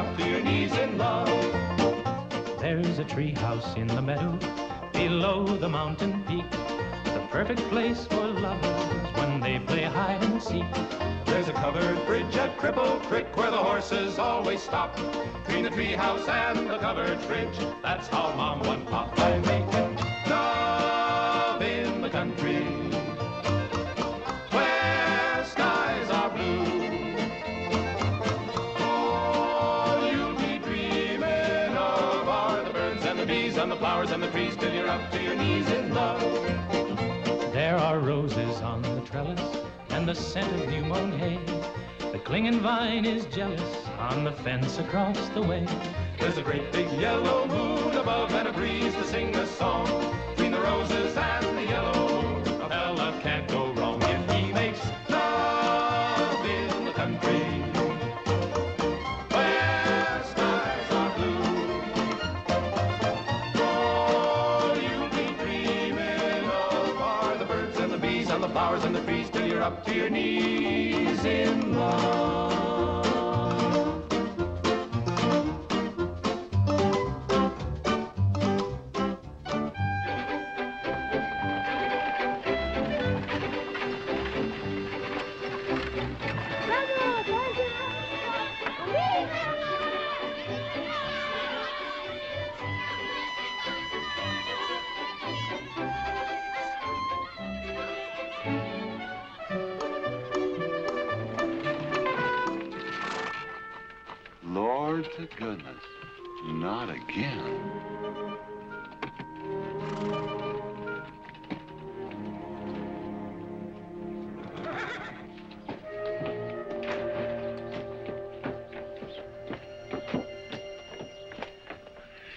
up to your knees in love. There's a tree house in the meadow below the mountain peak, the perfect place for lovers when they play hide and seek. There's a covered bridge at Cripple Creek where the horses always stop. Between the tree house and the covered bridge, that's how Mom won Pop by making love in the country where skies are blue. All you'll be dreaming of are the birds and the bees and the flowers and the trees till you're up to your knees in love. There are roses on the trellis and the scent of new mown hay. The clinging vine is jealous on the fence across the way. There's a great big yellow moon above and a breeze to sing a song. Between the roses and the yellow moon, a fella can't go wrong if he makes love in the country where skies are blue. All you'll be dreaming of are the birds and the bees and the flowers and the trees till you're up to your knees in love. Lord to goodness, not again.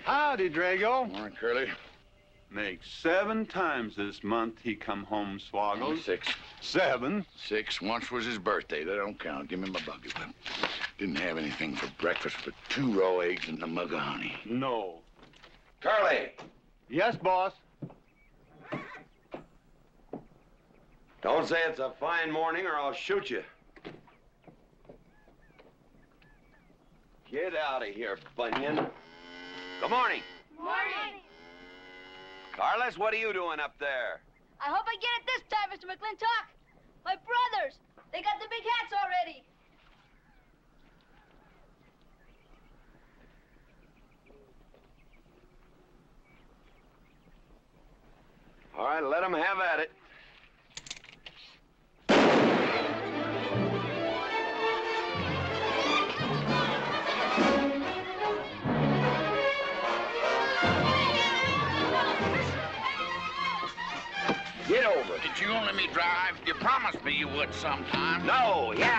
Howdy, Drago. Morning, Curly. Makes 7 times this month he come home swoggles. Only 6. 7? 6. Once was his birthday. That don't count. Give me my buggy whip. Didn't have anything for breakfast but 2 raw eggs and a mug of honey. No. Curly! Yes, boss. Don't say it's a fine morning or I'll shoot you. Get out of here, Bunyan. Good morning. Morning. Carlos, what are you doing up there? I hope I get it this time, Mr. McLintock. My brothers, they got the big hats already. All right, let them have at it. Get over it. Did you only let me drive? You promised me you would sometime. No, yeah.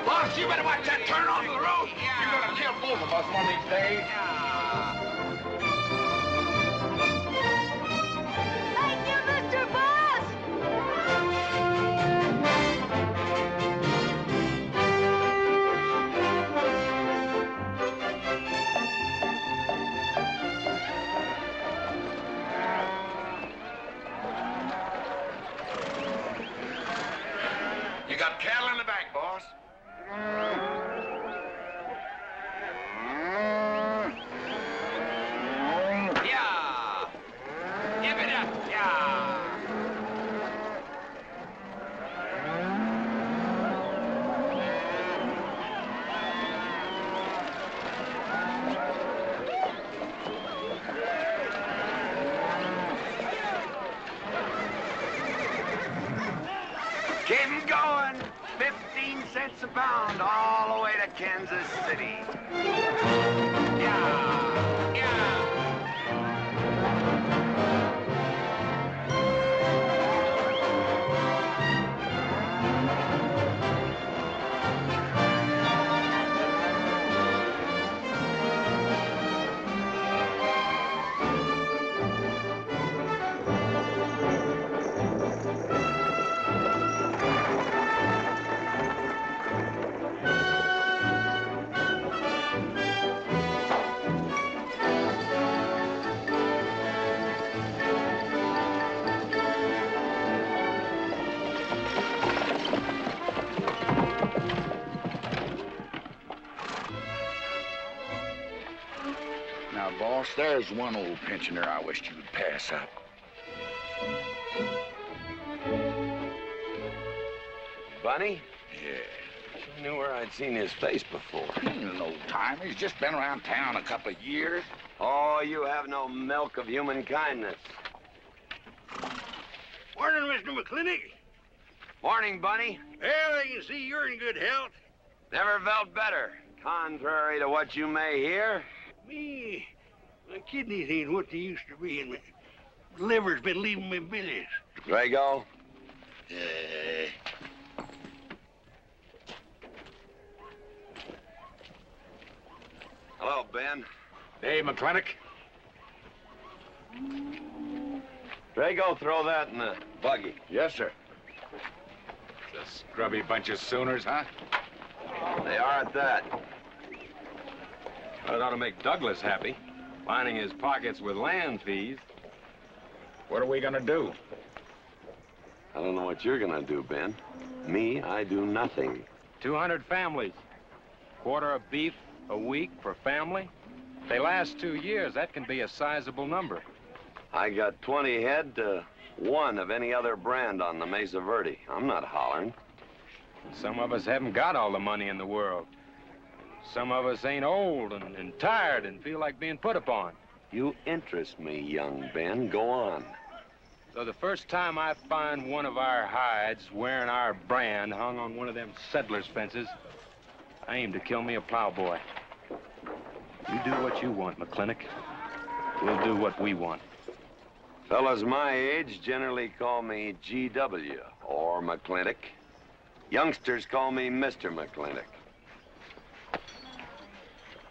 Boss, you better watch that turn onto the road. You're gonna kill both of us one of these days. Thank you, Mr. Boss. You got cattle in the back, boss. Yeah. Give it up. Yeah. Keep 'em going. 15 cents a pound all the way to Kansas City. Yeah. Yeah. Boss, there's one old pensioner I wished you would pass up. Bunny? Yeah. I knew where I'd seen his face before. He's an old timer. He's just been around town a couple of years. Oh, you have no milk of human kindness. Morning, Mr. McLintock. Morning, Bunny. Well, I can see you're in good health. Never felt better. Contrary to what you may hear. Me, my kidneys ain't what they used to be, and my liver's been leaving me bilious. Drago? Hello, Ben. Hey, McLintock. Drago, throw that in the buggy. Yes, sir. It's a scrubby bunch of Sooners, huh? They are at that. Well, it ought to make Douglas happy, lining his pockets with land fees. What are we gonna do? I don't know what you're gonna do, Ben. Me, I do nothing. 200 families. Quarter of beef a week per family. They last 2 years. That can be a sizable number. I got 20 head to 1 of any other brand on the Mesa Verde. I'm not hollering. Some of us haven't got all the money in the world. Some of us ain't old and tired and feel like being put upon. You interest me, young Ben. Go on. So the first time I find one of our hides wearing our brand hung on one of them settlers' fences, I aim to kill me a plowboy. You do what you want, McLintock. We'll do what we want. Fellas my age generally call me GW or McLintock. Youngsters call me Mr. McLintock.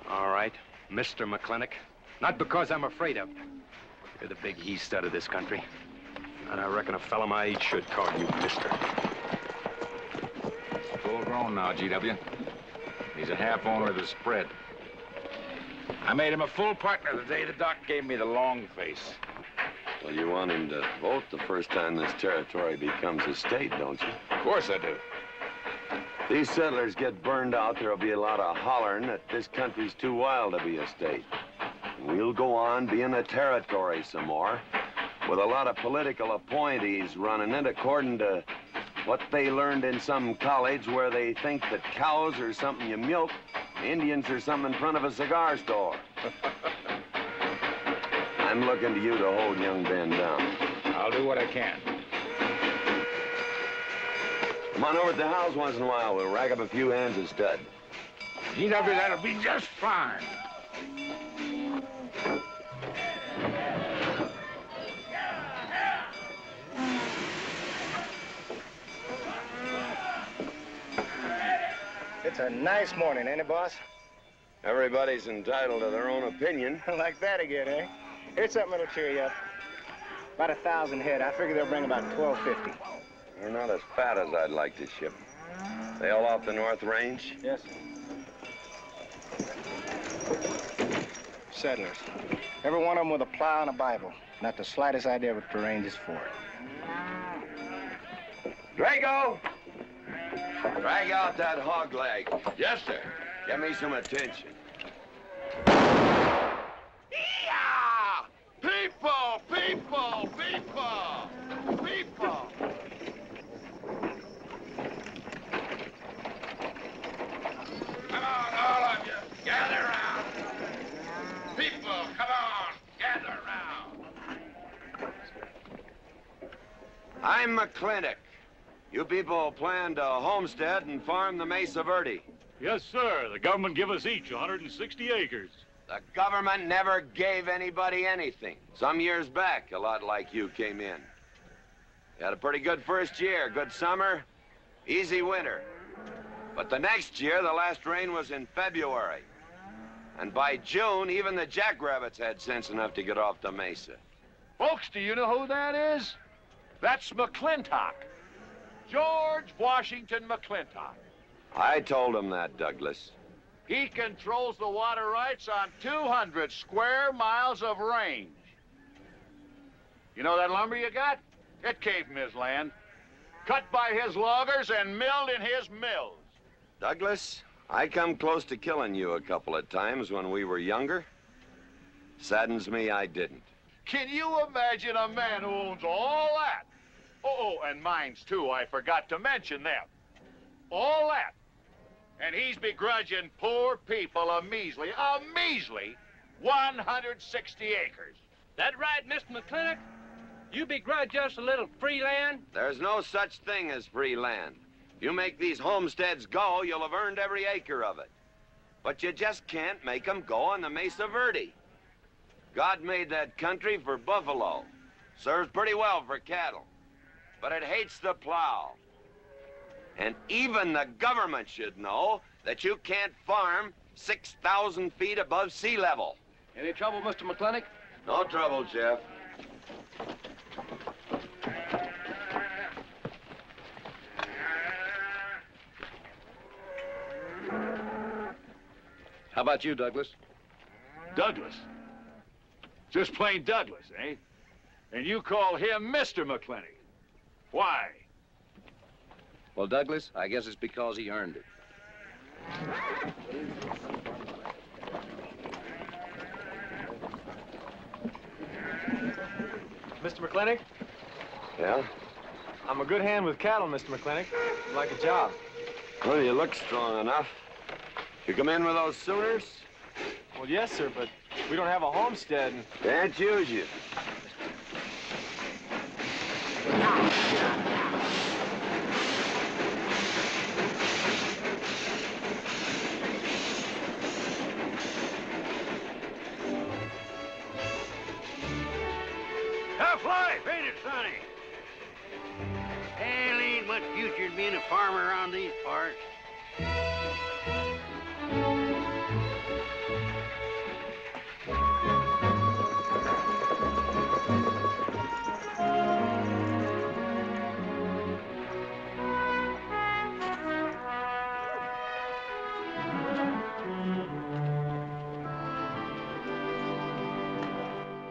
All right, Mr. McLintock. Not because I'm afraid of you. You're the big he-stud of this country. And I reckon a fella my age should call you mister. Full grown now, GW. He's a half owner of the spread. I made him a full partner the day the doc gave me the long face. Well, you want him to vote the first time this territory becomes a state, don't you? Of course I do. These settlers get burned out, there'll be a lot of hollering that this country's too wild to be a state. We'll go on being a territory some more, with a lot of political appointees running it according to what they learned in some college where they think that cows are something you milk, Indians are something in front of a cigar store. I'm looking to you to hold young Ben down. I'll do what I can. Come on over to the house once in a while. We'll rack up a few hands of stud. GW, that'll be just fine. It's a nice morning, ain't it, boss? Everybody's entitled to their own opinion. Like that again, eh? Here's something that'll cheer you up. About 1,000 head. I figure they'll bring about 1,250. They're not as fat as I'd like to ship. They all off the North Range? Yes, sir. Settlers. Every one of them with a plow and a Bible. Not the slightest idea what the range is for. Drago! Drag out that hog leg. Yes, sir. Give me some attention. Yeah! People, people, people, people. Come on, all of you. Gather around. People, come on. Gather around. I'm McLintock. You people plan to homestead and farm the Mesa Verde. Yes, sir. The government give us each 160 acres. The government never gave anybody anything. Some years back, a lot like you came in. You had a pretty good first year, good summer, easy winter. But the next year, the last rain was in February. And by June, even the jackrabbits had sense enough to get off the mesa. Folks, do you know who that is? That's McLintock. George Washington McLintock. I told him that, Douglas. He controls the water rights on 200 square miles of range. You know that lumber you got? It came from his land. Cut by his loggers and milled in his mills. Douglas, I come close to killing you a couple of times when we were younger. Saddens me I didn't. Can you imagine a man who owns all that? Oh, and mines too, I forgot to mention them. All that. And he's begrudging poor people a measly 160 acres. That right, Mr. McLintock? You begrudge us a little free land? There's no such thing as free land. If you make these homesteads go, you'll have earned every acre of it. But you just can't make them go on the Mesa Verde. God made that country for buffalo. Serves pretty well for cattle. But it hates the plow. And even the government should know that you can't farm 6,000 feet above sea level. Any trouble, Mr. McLintock? No trouble, Jeff. How about you, Douglas? Douglas? Just plain Douglas, eh? And you call him Mr. McLintock. Why? Well, Douglas, I guess it's because he earned it. Mr. McLintock? Yeah? I'm a good hand with cattle, Mr. McLintock. I'd like a job. Well, you look strong enough. You come in with those Sooners? Well, yes, sir, but we don't have a homestead. Can't use you. Tough life, ain't it, Sonny? Hell, ain't much future in being a farmer around these parts.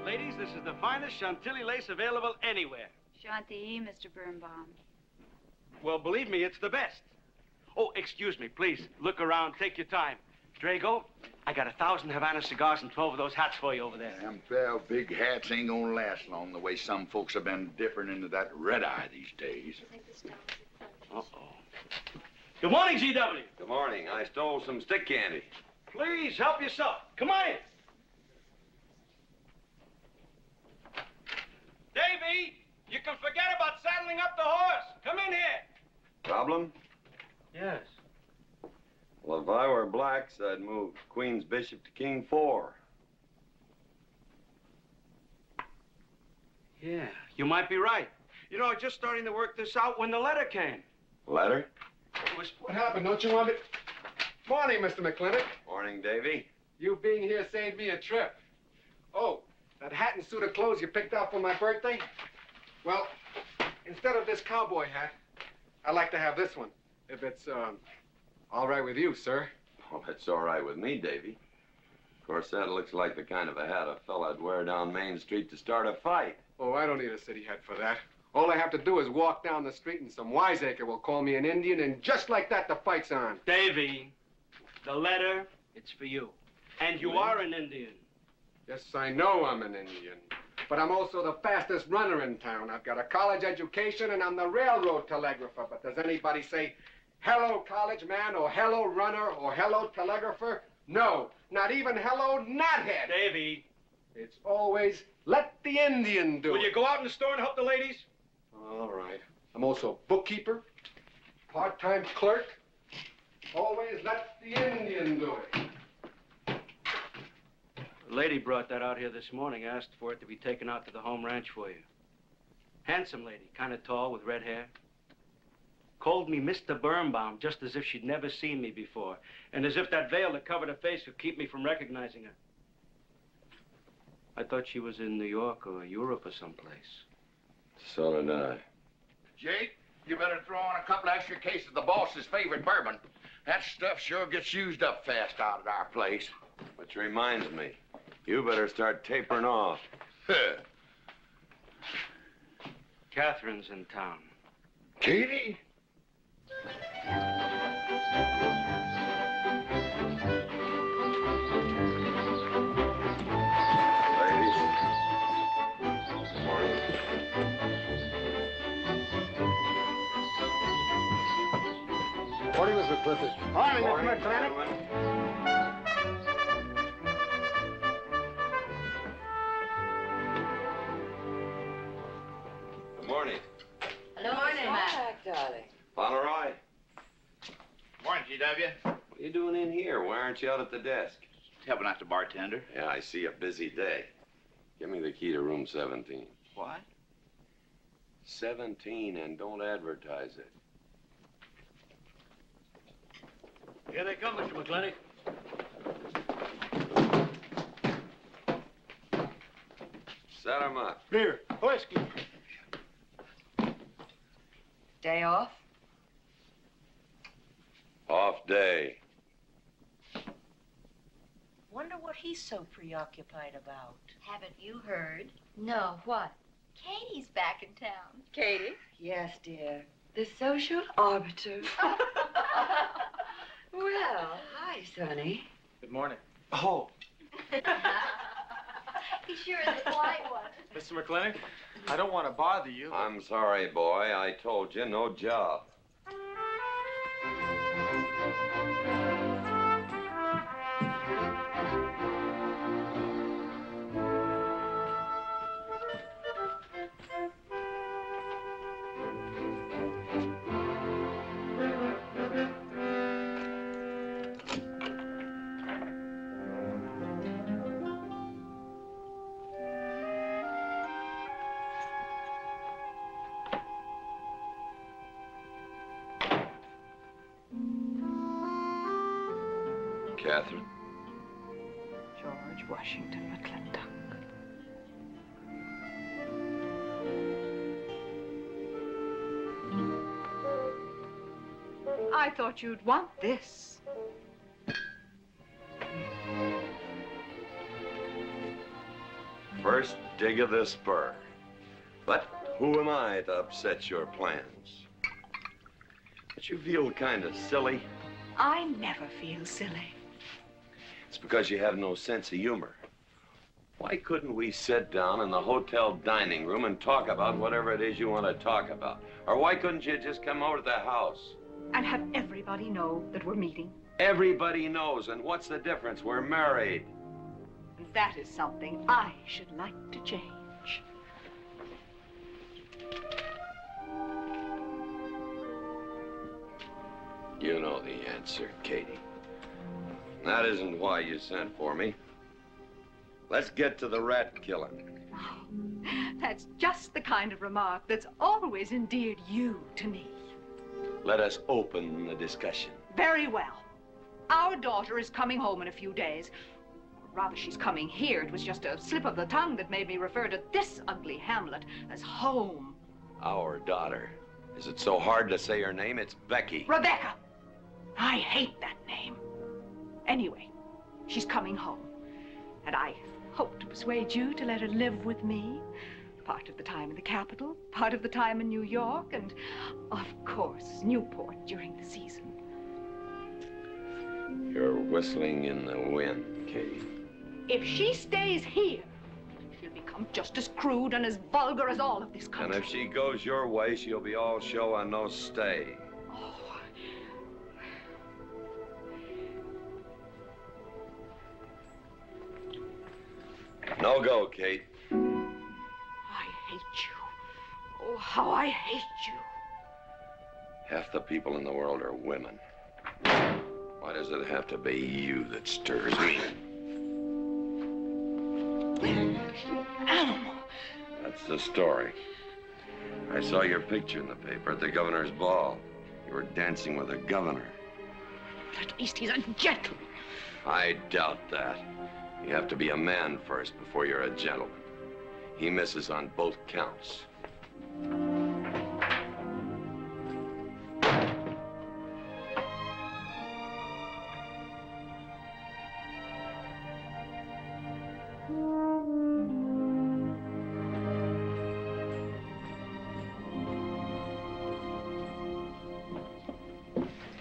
Ladies, this is the finest Chantilly lace available anywhere. Chantilly, Mr. Birnbaum. Well, believe me, it's the best. Oh, excuse me, please. Look around, take your time. Drago, I got 1,000 Havana cigars and 12 of those hats for you over there. Them 12 big hats ain't gonna last long the way some folks have been dipping into that red eye these days. Uh-oh. Good morning, G.W. Good morning. I stole some stick candy. Please, help yourself. Come on in. Davy, you can forget about saddling up the horse. Come in here. Problem? Yes. Well, if I were blacks, I'd move Queen's Bishop to King 4. Yeah, you might be right. You know, I was just starting to work this out when the letter came. Letter? It was... What happened? Don't you want it? Morning, Mr. McLintock. Morning, Davy. You being here saved me a trip. Oh, that hat and suit of clothes you picked out for my birthday? Well, instead of this cowboy hat, I'd like to have this one. If it's, all right with you, sir. Well, it's all right with me, Davy. Of course, that looks like the kind of a hat a fella'd wear down Main Street to start a fight. Oh, I don't need a city hat for that. All I have to do is walk down the street and some wiseacre will call me an Indian, and just like that, the fight's on. Davy, the letter, it's for you. And you are an Indian. Yes, I know I'm an Indian. But I'm also the fastest runner in town. I've got a college education, and I'm the railroad telegrapher. But does anybody say, hello, college man, or hello, runner, or hello, telegrapher? No, not even hello, knothead. Davy. It's always, let the Indian do it. Will you go out in the store and help the ladies? All right. I'm also a bookkeeper, part-time clerk. Always let the Indian do it. The lady brought that out here this morning, asked for it to be taken out to the home ranch for you. Handsome lady, kind of tall with red hair. Called me Mr. Birnbaum, just as if she'd never seen me before, and as if that veil that covered her face would keep me from recognizing her. I thought she was in New York or Europe or someplace. So did I. Jake, you better throw on a couple extra cases of the boss's favorite bourbon. That stuff sure gets used up fast out at our place. Which reminds me, you better start tapering off. Catherine's in town. Katie? Morning, Mr. McClintock. Morning, Mr. McLintock. Good morning. Hello, morning, Matt. Darling. Pomeroy, Morning, GW. what are you doing in here? Why aren't you out at the desk? Helping out the bartender. Yeah, I see a busy day. Give me the key to room 17. What? 17, and don't advertise it. Here they come, Mr. McLintock. Set 'em up. Beer, whiskey. Day off? Off day. Wonder what he's so preoccupied about. Haven't you heard? No, what? Katie's back in town. Katie? Yes, dear. The social arbiter. Well, hi, Sonny. Good morning. Oh, He sure is a quiet one. Mr. McLintock, I don't want to bother you. I'm sorry, boy. I told you, no job. Catherine? George Washington McLintock. I thought you'd want this. First dig of the spur. But who am I to upset your plans? Don't you feel kind of silly? I never feel silly. It's because you have no sense of humor. Why couldn't we sit down in the hotel dining room and talk about whatever it is you want to talk about? Or why couldn't you just come over to the house? And have everybody know that we're meeting. Everybody knows, and what's the difference? We're married. That is something I should like to change. You know the answer, Katie. That isn't why you sent for me. Let's get to the rat killing. That's just the kind of remark that's always endeared you to me. Let us open the discussion. Very well. Our daughter is coming home in a few days. Rather, she's coming here. It was just a slip of the tongue that made me refer to this ugly hamlet as home. Our daughter. Is it so hard to say her name? It's Becky. Rebecca. I hate that name. Anyway, she's coming home. And I hope to persuade you to let her live with me. Part of the time in the capital, part of the time in New York, and, of course, Newport during the season. You're whistling in the wind, Katie. If she stays here, she'll become just as crude and as vulgar as all of this country. And if she goes your way, she'll be all show and no stay. No go, Kate. I hate you. Oh, how I hate you. Half the people in the world are women. Why does it have to be you that stirs me? Animal. That's the story. I saw your picture in the paper at the governor's ball. You were dancing with the governor. But at least he's a gentleman. I doubt that. You have to be a man first before you're a gentleman. He misses on both counts.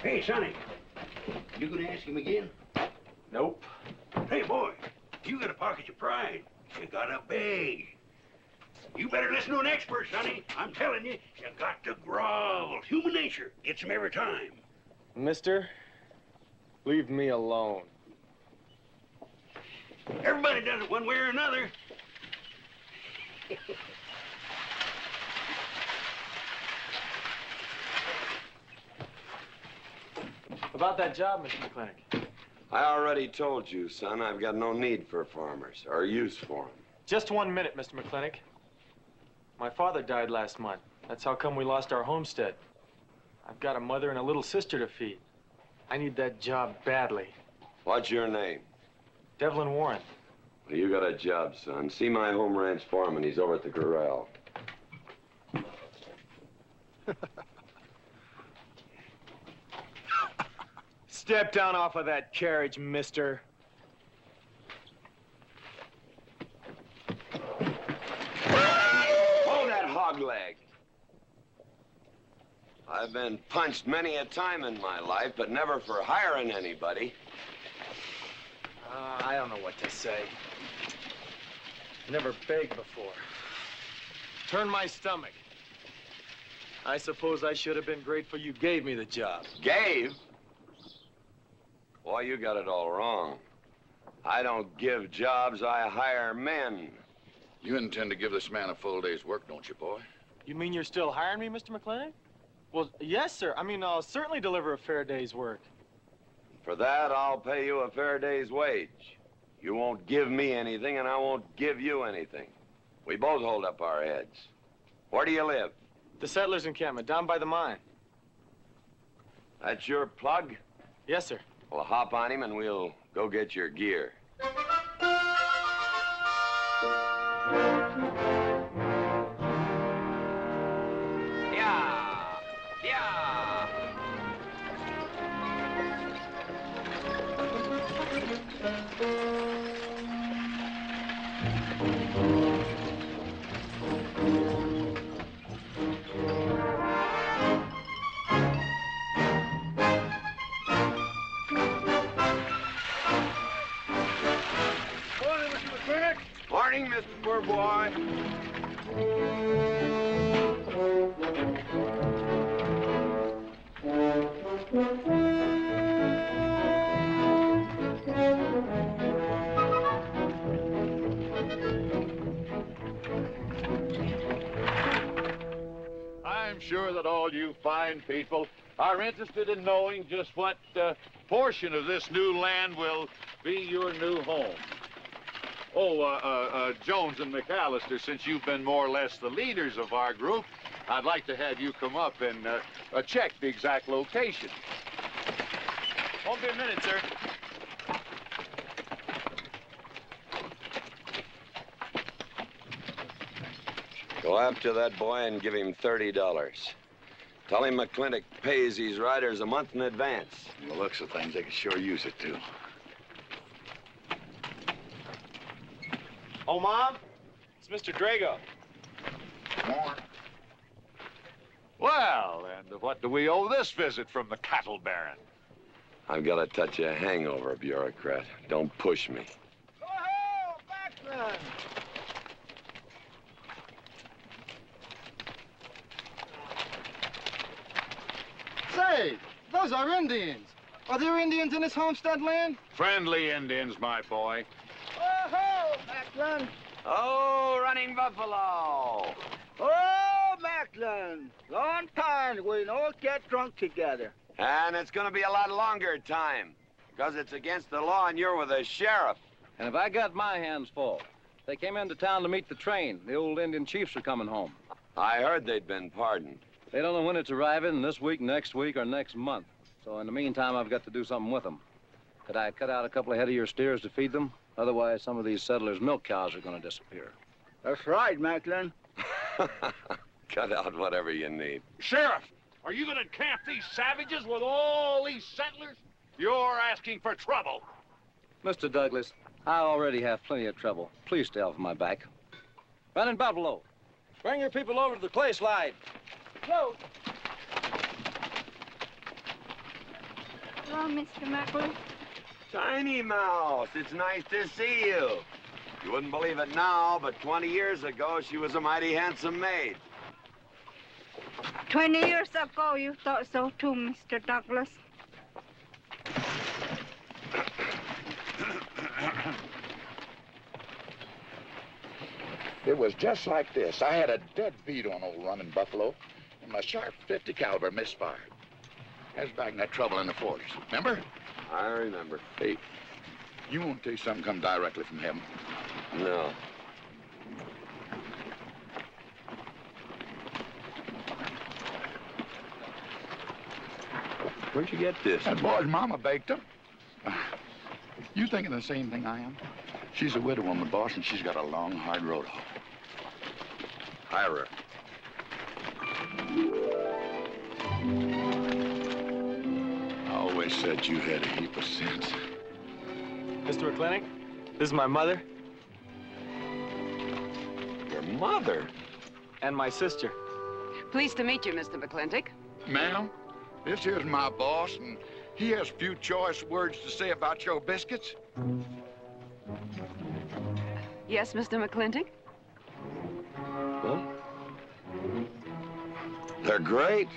Hey, Sonny, you gonna ask him again? Nope. Hey, boy, you got a pocket of pride. You got a bag. You better listen to an expert, Sonny. I'm telling you, you got to grovel. Human nature gets him every time. Mister, leave me alone. Everybody does it one way or another. About that job, Mr. McLintock. I already told you, son, I've got no need for farmers or use for them. Just 1 minute, Mr. McLintock. My father died last month. That's how come we lost our homestead. I've got a mother and a little sister to feed. I need that job badly. What's your name? Devlin Warren. Well, you got a job, son. See my home ranch foreman. He's over at the corral. Step down off of that carriage, mister. Hold that hog leg. I've been punched many a time in my life, but never for hiring anybody. I don't know what to say. Never begged before. Turn my stomach. I suppose I should have been grateful you gave me the job. Gave? Boy, you got it all wrong. I don't give jobs, I hire men. You intend to give this man a full day's work, don't you, boy? You mean you're still hiring me, Mr. McLintock? Well, yes, sir. I mean, I'll certainly deliver a fair day's work. For that, I'll pay you a fair day's wage. You won't give me anything, and I won't give you anything. We both hold up our heads. Where do you live? The settlers' encampment, down by the mine. That's your plug? Yes, sir. Well, hop on him, and we'll go get your gear. Morning, Mr. Poor Boy. I'm sure that all you fine people are interested in knowing just what portion of this new land will be your new home. Oh, Jones and McAllister, since you've been more or less the leaders of our group, I'd like to have you come up and check the exact location. Won't be a minute, sir. Go after that boy and give him $30. Tell him McLintock pays these riders a month in advance. From the looks of things, they could sure use it, too. Oh, Mom? It's Mr. Drago. More. Well, and what do we owe this visit from the cattle baron? I've got a touch of hangover, bureaucrat. Don't push me. Oh, backman! Say, those are Indians. Are there Indians in this homestead land? Friendly Indians, my boy. Oh-ho, Macklin! Oh, running buffalo! Oh, Macklin! Long time we don't get drunk together. And it's gonna be a lot longer time, because it's against the law and you're with the sheriff. And if I got my hands full, they came into town to meet the train. The old Indian chiefs are coming home. I heard they'd been pardoned. They don't know when it's arriving, this week, next week, or next month. So in the meantime, I've got to do something with them. Could I cut out a couple of head of your steers to feed them? Otherwise, some of these settlers' milk cows are going to disappear. That's right, Macklin. Cut out whatever you need. Sheriff, are you going to camp these savages with all these settlers? You're asking for trouble. Mr. Douglas, I already have plenty of trouble. Please stay off my back. Running Buffalo, bring your people over to the clay slide. Go. Hello, Mr. Macklin. Tiny Mouse, it's nice to see you. You wouldn't believe it now, but 20 years ago, she was a mighty handsome maid. 20 years ago, you thought so too, Mr. Douglas. It was just like this. I had a dead beat on old running buffalo, and my sharp 50 caliber misfired. That was back in that trouble in the 40s. Remember? I remember. Hey, you want to tell you something come directly from heaven? No. Where'd you get this? That boy's mama baked them. You thinking the same thing I am? She's a widow woman, boss, and she's got a long, hard road home. Hire her. I always said you had a heap of sense. Mr. McLintock, this is my mother. Your mother? And my sister. Pleased to meet you, Mr. McLintock. Ma'am, this here's my boss, and he has a few choice words to say about your biscuits. Yes, Mr. McLintock? Well, they're great.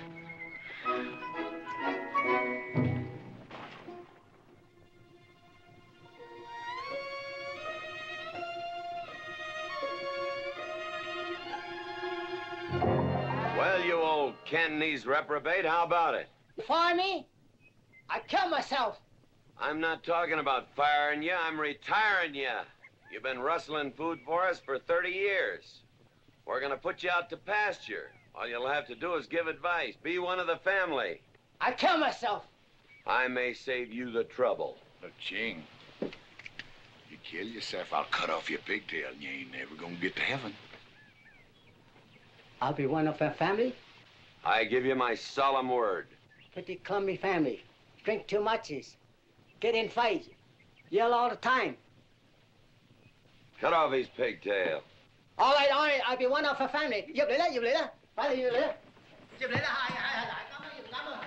Well, you old Cantonese reprobate, how about it? Fire me? I'd kill myself. I'm not talking about firing you, I'm retiring you. You've been rustling food for us for 30 years. We're gonna put you out to pasture. All you'll have to do is give advice. Be one of the family. I'd kill myself. I may save you the trouble. Look, Ching, you kill yourself, I'll cut off your pigtail, and you ain't never gonna get to heaven. I'll be one of our family. I give you my solemn word. Pretty clumsy family. Drink too much, get in fights, yell all the time. Cut off his pigtail. All right, I'll be one of our family. Giúp lấy đó. Phải là giúp lấy đó. Giúp lấy đó, hai. Cảm ơn.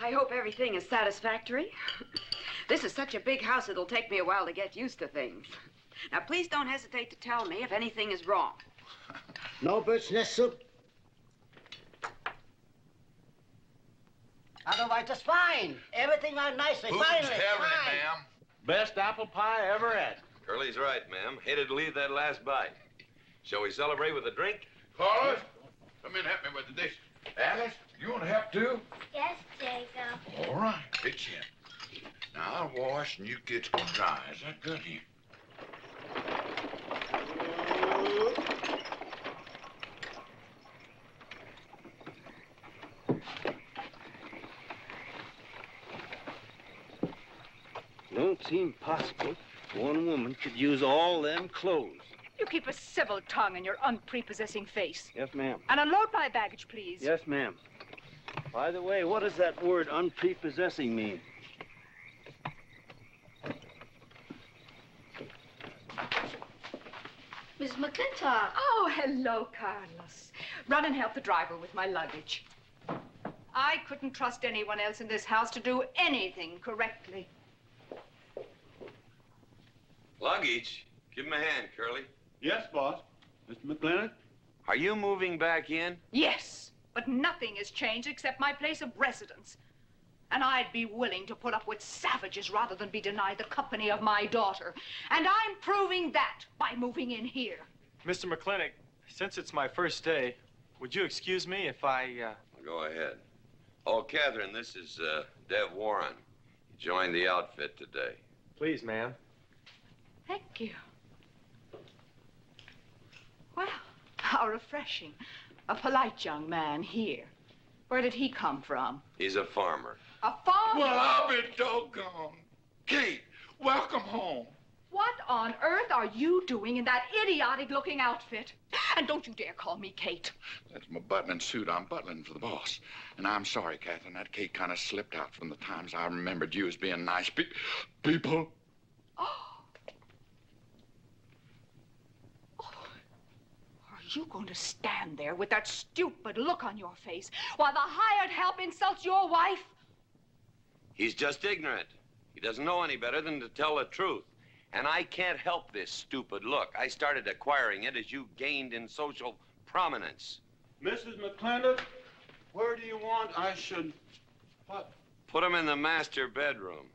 I hope everything is satisfactory. This is such a big house, it'll take me a while to get used to things. Now, please don't hesitate to tell me if anything is wrong. No bird's nest soup. Otherwise, just fine. Everything went nicely, finally. ma'am? Best apple pie I ever had. Curly's right, ma'am. Hated to leave that last bite. Shall we celebrate with a drink? Carlos, come in, help me with the dishes. Alice, you want to help too? Yes, Jacob. All right, pitch in. Now, I'll wash and you kids can dry. Is that good here? Don't seem possible one woman could use all them clothes. You keep a civil tongue and your unprepossessing face. Yes, ma'am. And unload my baggage, please. Yes, ma'am. By the way, what does that word unprepossessing mean? Miss McLintock. Oh, hello, Carlos. Run and help the driver with my luggage. I couldn't trust anyone else in this house to do anything correctly. Luggage? Give him a hand, Curly. Yes, boss. Mr. McLintock? Are you moving back in? Yes, but nothing has changed except my place of residence. And I'd be willing to put up with savages rather than be denied the company of my daughter. And I'm proving that by moving in here. Mr. McLintock, since it's my first day, would you excuse me if I, Go ahead. Oh, Catherine, this is, Dev Warren. He joined the outfit today. Please, ma'am. Thank you. Well, how refreshing. A polite young man here. Where did he come from? He's a farmer. A farmer? Well, I'll be doggone. Kate, welcome home. What on earth are you doing in that idiotic-looking outfit? And don't you dare call me Kate. That's my butling suit. I'm butling for the boss. And I'm sorry, Catherine. That Kate kind of slipped out from the times I remembered you as being nice people. Are you going to stand there with that stupid look on your face while the hired help insults your wife? He's just ignorant. He doesn't know any better than to tell the truth. And I can't help this stupid look. I started acquiring it as you gained in social prominence. Mrs. McLintock, where do you want I should What? Put him in the master bedroom.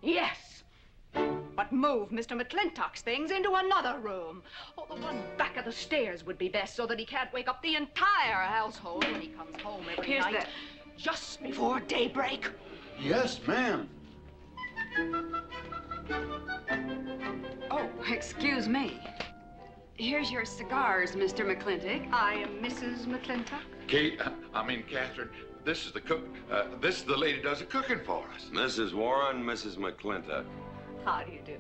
Yes. But move Mr. McLintock's things into another room. Oh, the one back of the stairs would be best so that he can't wake up the entire household when he comes home every night. Just before daybreak. Yes, ma'am. Oh, excuse me. Here's your cigars, Mr. McLintock. I am Mrs. McLintock. Kate, Catherine, this is the cook. This is the lady who does the cooking for us. Mrs. Warren, Mrs. McLintock. How do you do?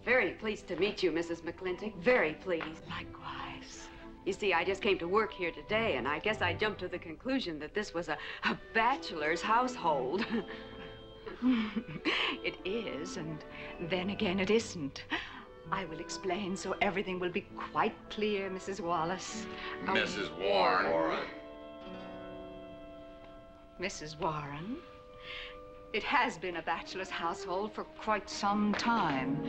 Very pleased to meet you, Mrs. McLintock. Very pleased. Likewise. You see, I just came to work here today, and I guess I jumped to the conclusion that this was a bachelor's household. It is, and then again it isn't. I will explain so everything will be quite clear, Mrs. Wallace. Mrs. Warren. Mrs. Warren, it has been a bachelor's household for quite some time.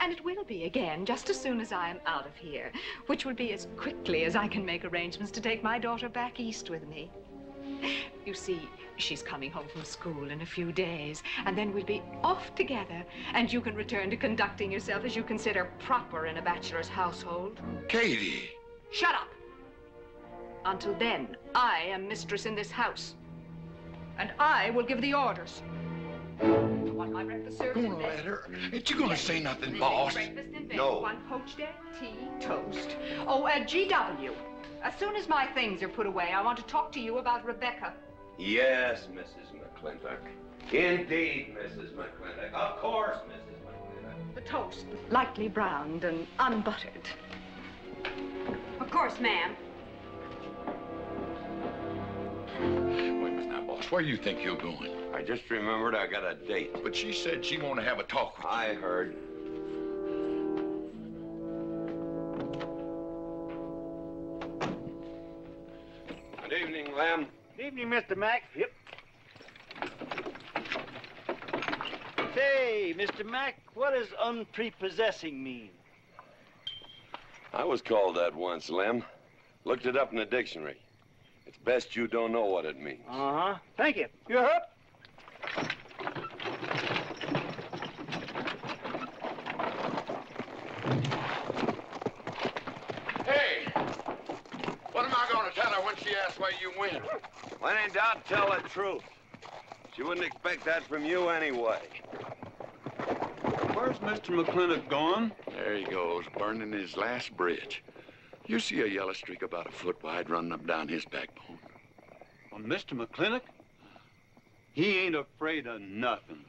And it will be again, just as soon as I am out of here, which will be as quickly as I can make arrangements to take my daughter back east with me. You see, she's coming home from school in a few days, and then we'll be off together, and you can return to conducting yourself as you consider proper in a bachelor's household. Katie! Shut up! Until then, I am mistress in this house, and I will give the orders. I want my breakfast served in bed. Let her. Ain't you gonna say nothing, boss? Breakfast in bed. No. 1 poached egg, tea, toast. Oh, GW. As soon as my things are put away, I want to talk to you about Rebecca. Yes, Mrs. McLintock. Indeed, Mrs. McLintock. Of course, Mrs. McLintock. The toast, lightly browned and unbuttered. Of course, ma'am. Wait a minute now, boss. Where do you think you're going? I just remembered I got a date. But she said she wanted to have a talk with you. I heard. Good evening, Lem. Good evening, Mr. Mack. Yep. Say, Mr. Mack, what does unprepossessing mean? I was called that once, Lem. Looked it up in the dictionary. It's best you don't know what it means. Uh-huh. Thank you. You up? Hey! What am I gonna tell her when she asks where you went? When in doubt, tell the truth. She wouldn't expect that from you anyway. Where's Mr. McLintock gone? There he goes, burning his last bridge. You see a yellow streak about a foot wide running up down his backbone. Well, Mr. McLintock? He ain't afraid of nothing.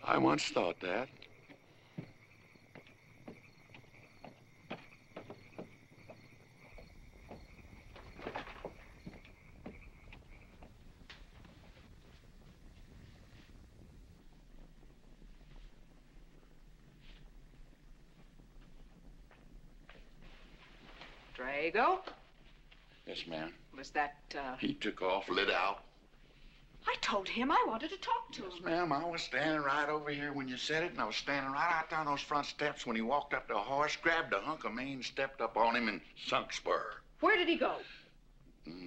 I once thought that. Drago? Yes, ma'am. Was that, He took off, lit out. I told him I wanted to talk to him. Yes, ma'am. I was standing right over here when you said it, and I was standing right out there on those front steps when he walked up to a horse, grabbed a hunk of mane, stepped up on him, and sunk spur. Where did he go?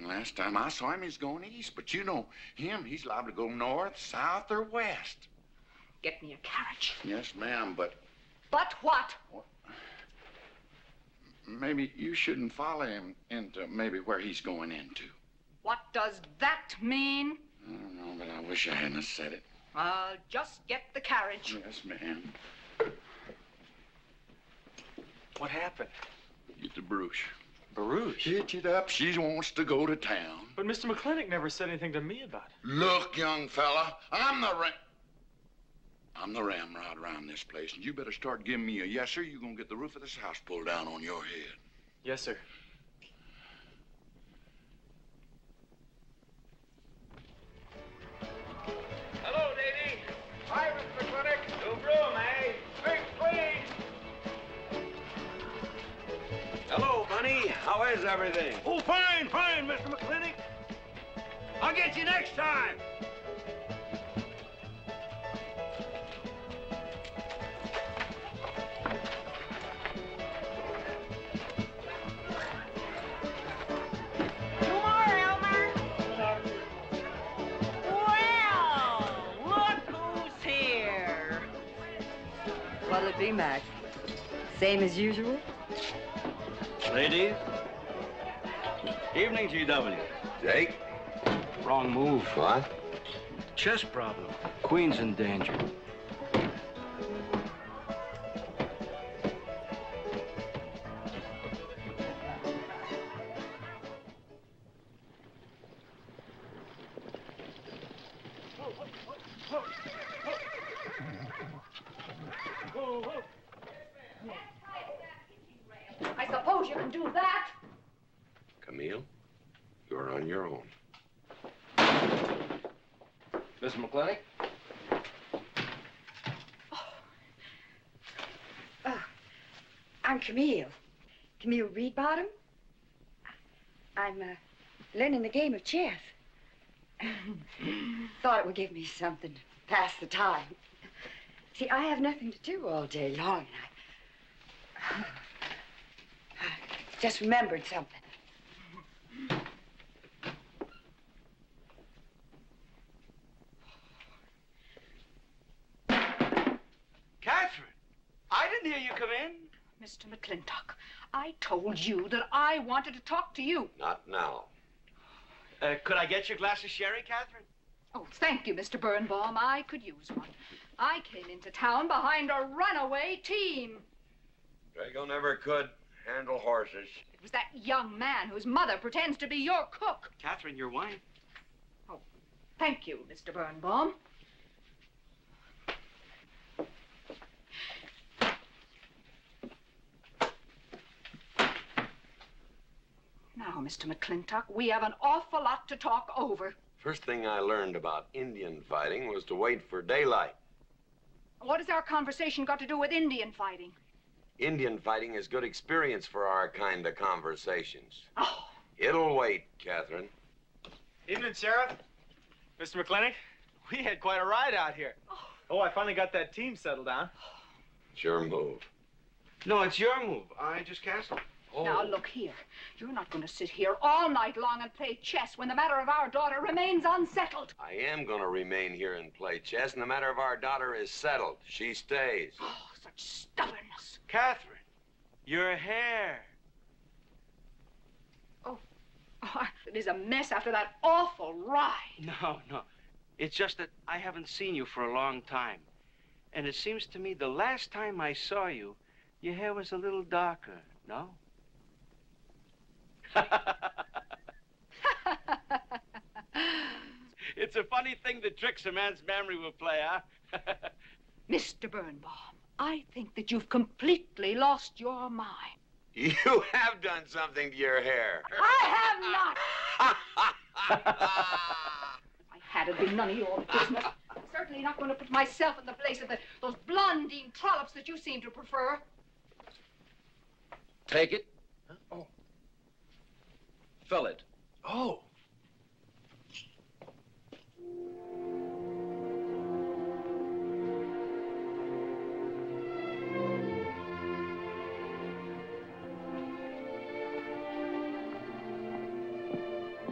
Last time I saw him, he's going east. But you know him, he's liable to go north, south, or west. Get me a carriage. Yes, ma'am, but... But what? Maybe you shouldn't follow him into maybe where he's going into. What does that mean? I don't know, but I wish I hadn't said it. Just get the carriage. Yes, ma'am. What happened? Get the Bruce. Baruch? Hitch it up. She wants to go to town. But Mr. McLintock never said anything to me about it. Look, young fella, I'm the ramrod around this place, and you better start giving me a yes, sir. You're gonna get the roof of this house pulled down on your head. Yes, sir. Hello, lady. Hi, Mr. McLintock. New room, eh? Big, please. Hello, Bunny. How is everything? Oh, fine, fine, Mr. McLintock. I'll get you next time. Coffee, Mac. Same as usual? Ladies. Evening, GW. Jake? Wrong move. What? Chess problem. Queen's in danger. I suppose you can do that. Camille, you're on your own. Mr. McLintock? I'm Camille. Camille Reedbottom. I'm learning the game of chess. Thought it would give me something to pass the time. See, I have nothing to do all day long, and I just remembered something. Catherine, I didn't hear you come in. Mr. McLintock, I told you that I wanted to talk to you. Not now. Could I get you a glass of sherry, Catherine? Oh, thank you, Mr. Birnbaum. I could use one. I came into town behind a runaway team. Drago never could handle horses. It was that young man whose mother pretends to be your cook. Catherine, your wine. Oh, thank you, Mr. Birnbaum. Now, Mr. McLintock, we have an awful lot to talk over. First thing I learned about Indian fighting was to wait for daylight. What has our conversation got to do with Indian fighting? Indian fighting is good experience for our kind of conversations. Oh. It'll wait, Catherine. Evening, Sheriff. Mr. McLintock, we had quite a ride out here. Oh, I finally got that team settled down. It's your move. No, it's your move. I just canceled. Oh. Now, look here. You're not going to sit here all night long and play chess when the matter of our daughter remains unsettled. I am going to remain here and play chess, and the matter of our daughter is settled. She stays. Oh, such stubbornness. Catherine, your hair. Oh, it is a mess after that awful ride. No. It's just that I haven't seen you for a long time. And it seems to me the last time I saw you, your hair was a little darker, no? It's a funny thing that tricks a man's memory will play, huh? Mr. Birnbaum, I think that you've completely lost your mind. You have done something to your hair. I have not. I had it been none of your business. I'm certainly not going to put myself in the place of those blondine trollops that you seem to prefer. Take it. Huh? Oh. Fill it. Oh.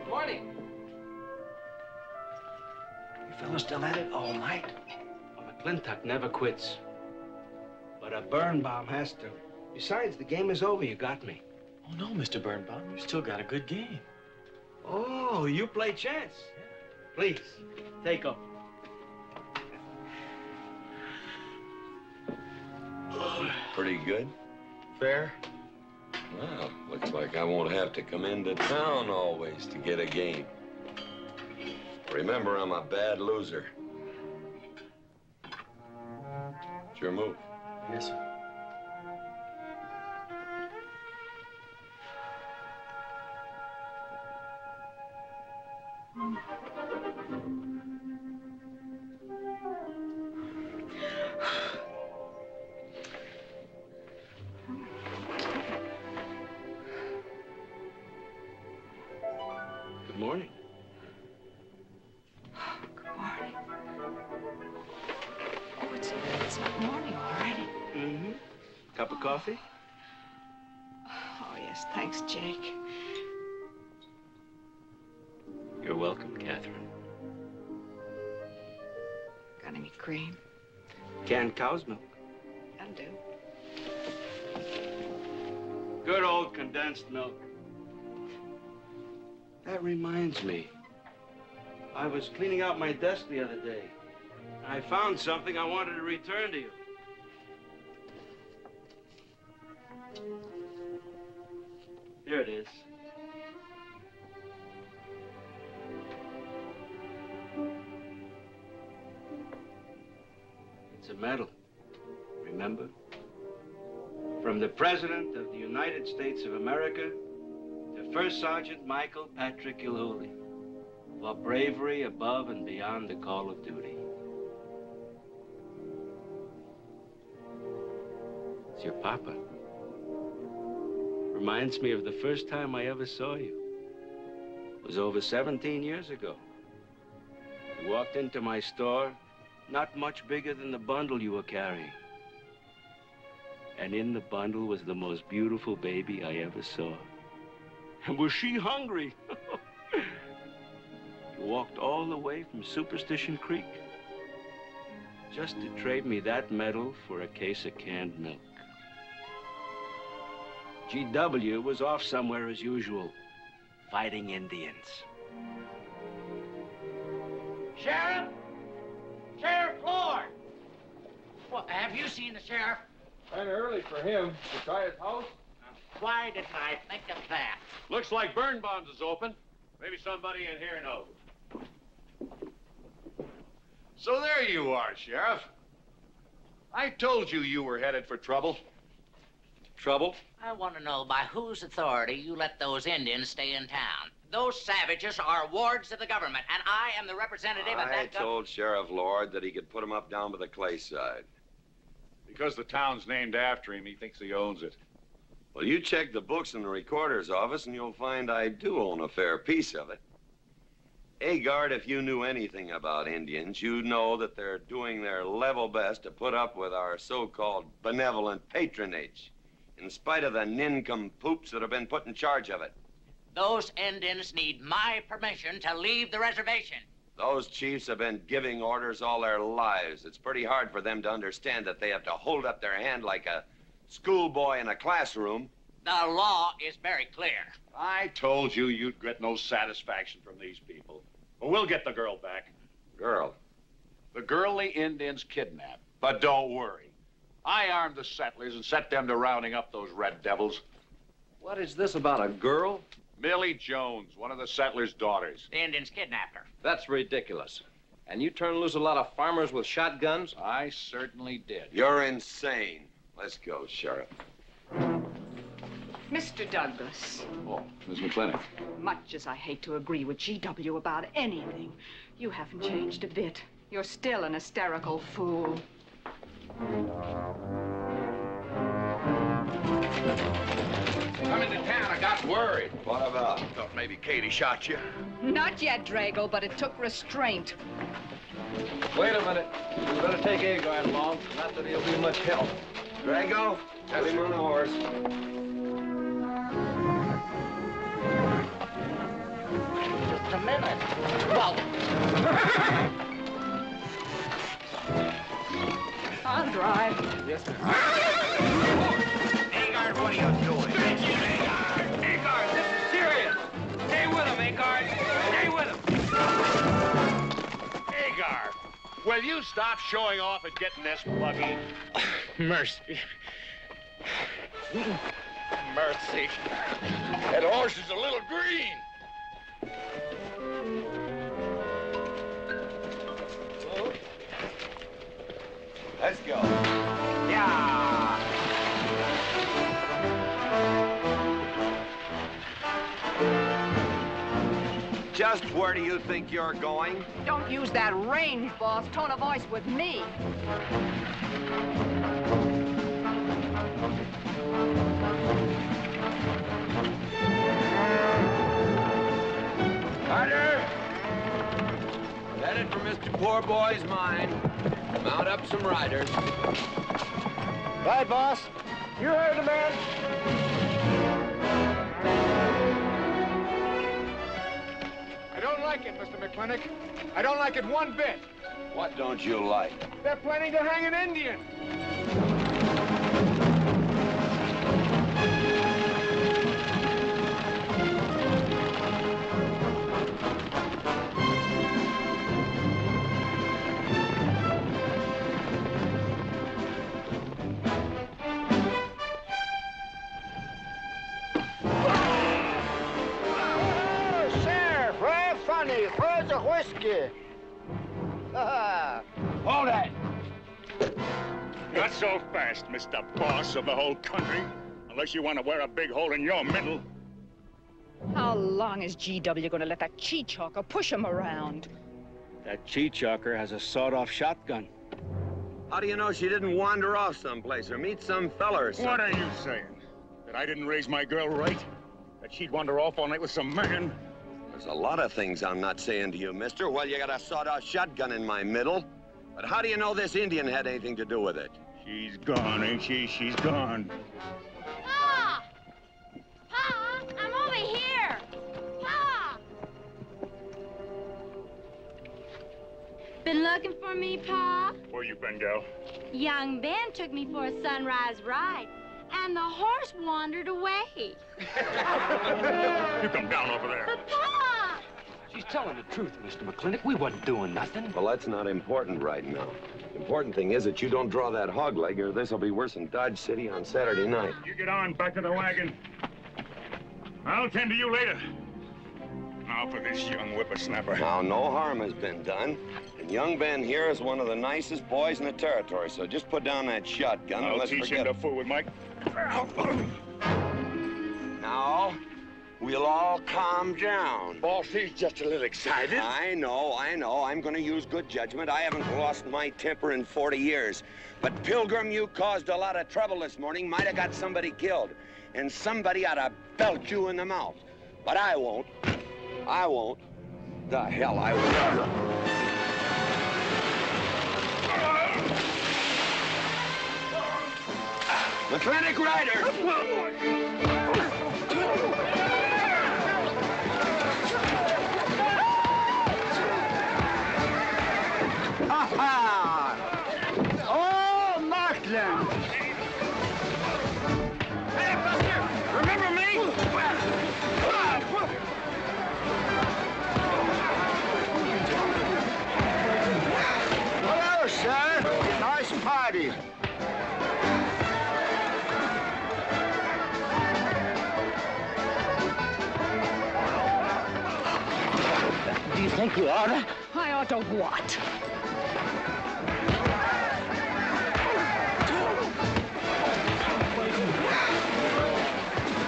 Morning. You fellas still at it all night? McLintock never quits. But a Birnbaum has to. Besides, the game is over. You got me. Oh, no, Mr. Birnbaum. You still got a good game. Oh, you play chess? Please, take up. Pretty good. Fair. Well, looks like I won't have to come into town always to get a game. Remember, I'm a bad loser. It's your move. Yes, sir. Good morning. Good morning. Oh, it's not morning already. Mm-hmm. Cup of coffee? Oh, yes, thanks, Jake. You're welcome, Catherine. Got any cream? Canned cow's milk. A Mountain Dew. Good old condensed milk. That reminds me. I was cleaning out my desk the other day. I found something I wanted to return to you. Here it is. It's a medal, remember? From the President of the United States of America to First Sergeant Michael Patrick Gilhooly for bravery above and beyond the call of duty. It's your papa. Reminds me of the first time I ever saw you. It was over 17 years ago. You walked into my store, not much bigger than the bundle you were carrying. And in the bundle was the most beautiful baby I ever saw. And was she hungry? You walked all the way from Superstition Creek just to trade me that medal for a case of canned milk. GW was off somewhere as usual, fighting Indians. Sheriff! Sheriff Lord! Well, have you seen the sheriff? Kind of early for him. To try his house? Why didn't I think of that? Looks like Birnbaum's is open. Maybe somebody in here knows. So there you are, Sheriff. I told you you were headed for trouble. Trouble? I want to know by whose authority you let those Indians stay in town. Those savages are wards of the government, and I am the representative of I that told Sheriff Lord that he could put him up down by the clay side. Because the town's named after him, he thinks he owns it. Well, you check the books in the recorder's office, and you'll find I do own a fair piece of it. Agard, if you knew anything about Indians, you'd know that they're doing their level best to put up with our so-called benevolent patronage, in spite of the nincompoops that have been put in charge of it. Those Indians need my permission to leave the reservation. Those chiefs have been giving orders all their lives. It's pretty hard for them to understand that they have to hold up their hand like a schoolboy in a classroom. The law is very clear. I told you you'd get no satisfaction from these people. Well, we'll get the girl back. Girl? The girl the Indians kidnapped. But don't worry. I armed the settlers and set them to rounding up those red devils. What is this about a girl? Millie Jones, one of the settlers' daughters. The Indians kidnapped her. That's ridiculous. And you turned loose a lot of farmers with shotguns? I certainly did. You're insane. Let's go, Sheriff. Mr. Douglas, Oh, Miss McLintock. much as I hate to agree with GW about anything, you haven't changed a bit. You're still an hysterical fool. Come into town, I got worried. What about? Thought maybe Katie shot you. Not yet, Drago, but it took restraint. Wait a minute. You better take Agard along. Not that he'll be much help. Drago, have him on the horse. Just a minute. Well, I'll drive. Yes, sir. Agard, what are you doing? Agard, this is serious. Stay with him, Agard. Stay with him. Agar, will you stop showing off and getting this buggy? Mercy. Mercy. That horse is a little green. Let's go. yeah. Just where do you think you're going? Don't use that range, boss. Tone of voice with me. Carter! Headed for Mr. Poor Boy's mine. Mount up some riders. Right, boss. You heard the man. I don't like it, Mr. McLintock. I don't like it one bit. What don't you like? They're planning to hang an Indian. Where's the whiskey? Hold that! Not so fast, Mr. Boss of the whole country. Unless you want to wear a big hole in your middle. How long is GW going to let that cheat-chalker push him around? That cheat-chalker has a sawed-off shotgun. How do you know she didn't wander off someplace or meet some fella or something? What are you saying? That I didn't raise my girl right? That she'd wander off all night with some man? There's a lot of things I'm not saying to you, mister. Well, you got a sawed-off shotgun in my middle. But how do you know this Indian had anything to do with it? She's gone, ain't she? She's gone. Pa! Pa! I'm over here! Pa! Been looking for me, Pa? Where you been, gal? Young Ben took me for a sunrise ride, and the horse wandered away. You come down over there. But, Pa! She's telling the truth, Mr. McLintock. We wasn't doing nothing. Well, that's not important right now. The important thing is that you don't draw that hog leg, or this'll be worse than Dodge City on Saturday night. You get on, back to the wagon. I'll tend to you later. Now for this young whippersnapper. Now, no harm has been done. And young Ben here is one of the nicest boys in the territory, so just put down that shotgun and I'll let's teach forget him to fool with Mike. Now, we'll all calm down. Boss, he's just a little excited. I know. I'm going to use good judgment. I haven't lost my temper in 40 years. But, Pilgrim, you caused a lot of trouble this morning. Might have got somebody killed. And somebody ought to belt you in the mouth. But I won't. I won't. The hell I won't. McLintock Rider! Ha-ha! Oh, Markland! Hey, Buster! Remember me? Hello, sir. Nice party. Do you think you oughta? I ought to what?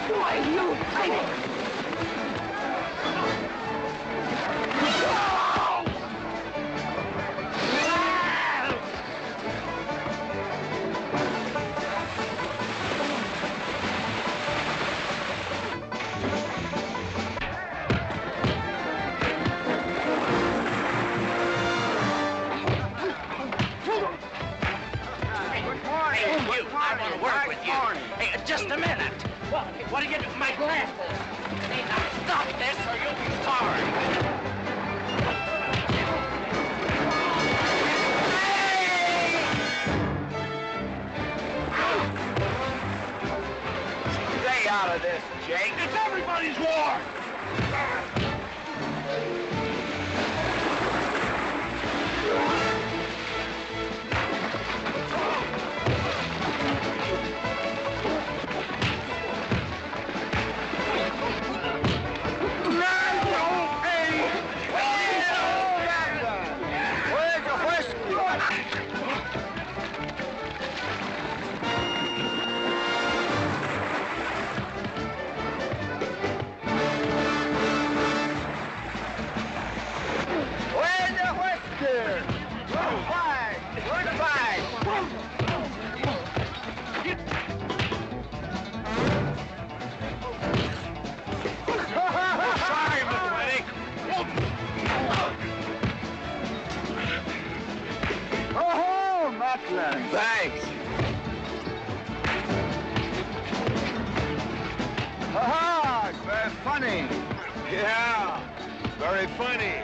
Why, you... Just a minute. What do you do? My glasses. Hey, now stop this or you'll be sorry. Stay out of this, Jake. It's everybody's war! Where's the whiskey? Where's the whiskey? Goodbye. Goodbye. Sorry, McLintock. Oh, Matlin. Thanks. Ha-ha, very funny. Yeah, very funny.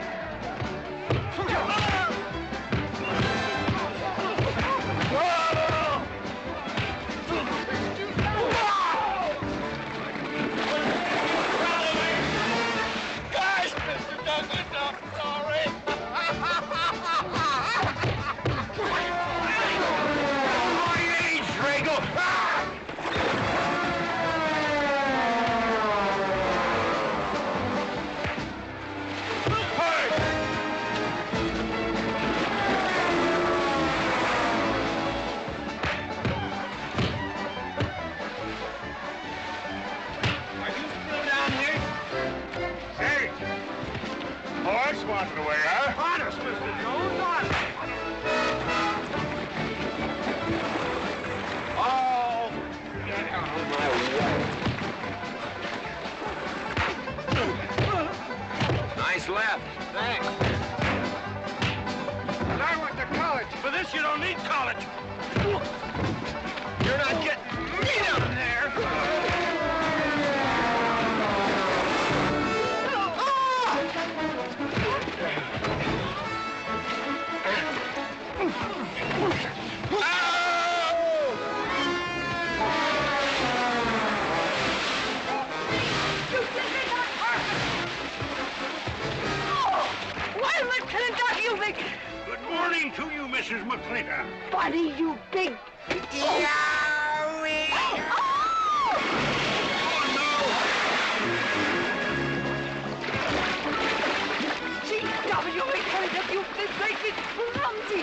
this, you don't need college. You're not getting me down there. Why, McLintock, you big... Good morning to you, Mrs. McLintock. Buddy, you big... Yowie! G.W. McLintock, you big big clumsy.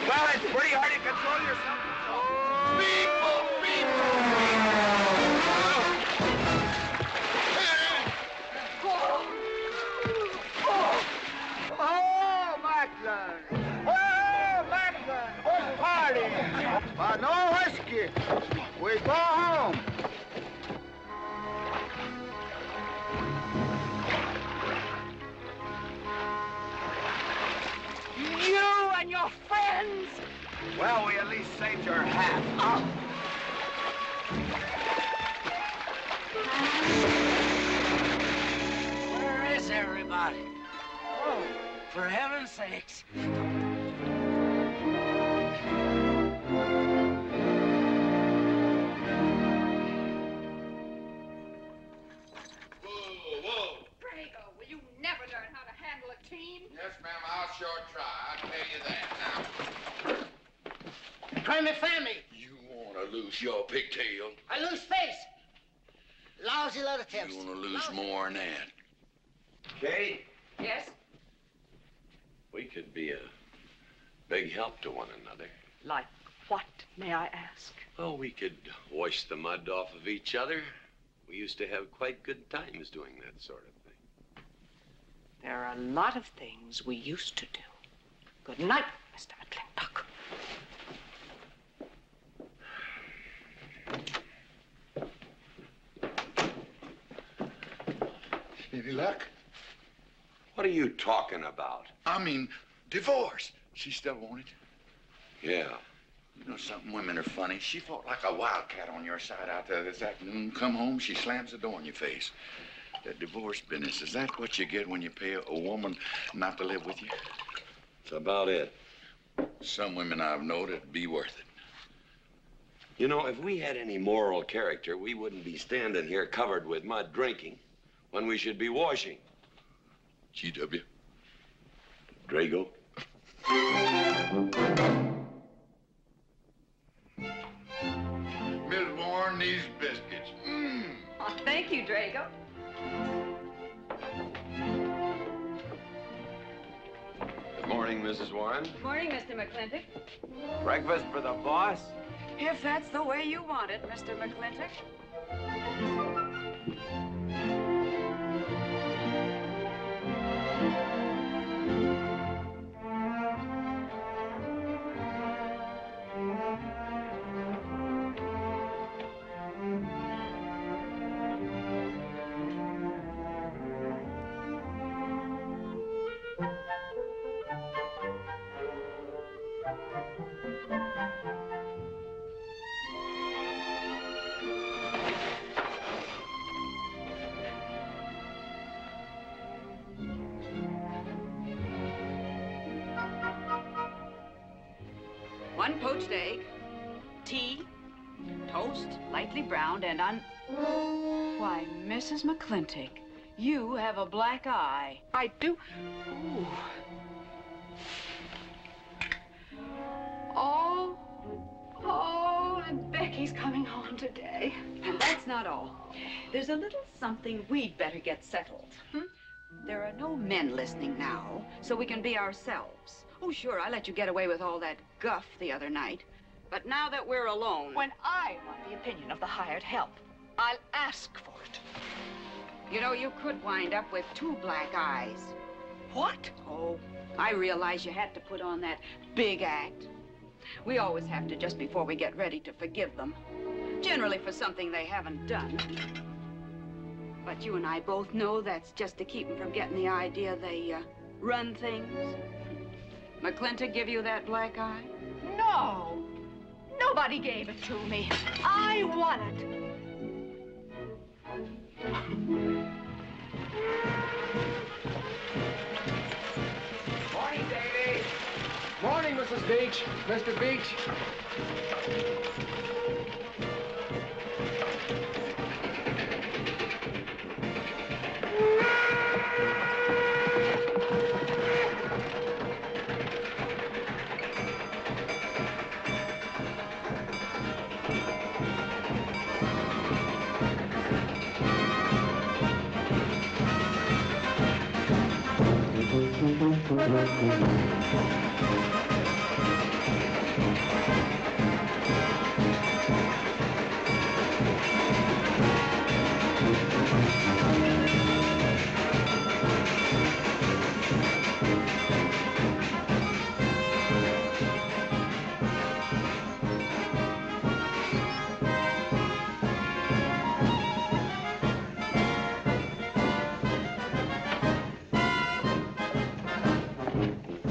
Well, it's pretty hard to control yourself. Oh, Macklin! Oh, Macklin! What's party? But no whiskey. We go home. You and your friends. Well, we at least saved your hat. Where is everybody? Oh, for heaven's sakes. Drago, will you never learn how to handle a team? Yes, ma'am, I'll sure try. I'll tell you that now. Try me family. You want to lose your pigtail? I lose face. Lousy lot of tips. You want to lose more than that? Kate, Yes? we could be a big help to one another. Like what, may I ask? Well, we could wash the mud off of each other. We used to have quite good times doing that sort of thing. There are a lot of things we used to do. Good night, Mr. McLintock. Any luck? What are you talking about? I mean, divorce. She still want it? Yeah. You know something? Women are funny. She fought like a wildcat on your side out there this afternoon. Come home, she slams the door in your face. That divorce business, is that what you get when you pay a woman not to live with you? That's about it. Some women I've known it'd be worth it. You know, if we had any moral character, we wouldn't be standing here covered with mud drinking when we should be washing. G.W. Drago. Miss Warren, these biscuits. Mmm. Oh, thank you, Drago. Good morning, Mrs. Warren. Good morning, Mr. McLintock. Breakfast for the boss? If that's the way you want it, Mr. McLintock. One poached egg, tea, toast, lightly browned, and Why, Mrs. McLintock, you have a black eye. I do. Ooh. Oh, and Becky's coming home today. And that's not all. There's a little something we'd better get settled. There are no men listening now, so we can be ourselves. Oh, sure, I let you get away with all that guff the other night. But now that we're alone... When I want the opinion of the hired help, I'll ask for it. You know, you could wind up with 2 black eyes. What? Oh, I realize you had to put on that big act. We always have to just before we get ready to forgive them. Generally for something they haven't done. But you and I both know that's just to keep them from getting the idea they run things. McLintock give you that black eye? No. Nobody gave it to me. I won it. Morning, Davy. Morning, Mrs. Beach. Mr. Beach.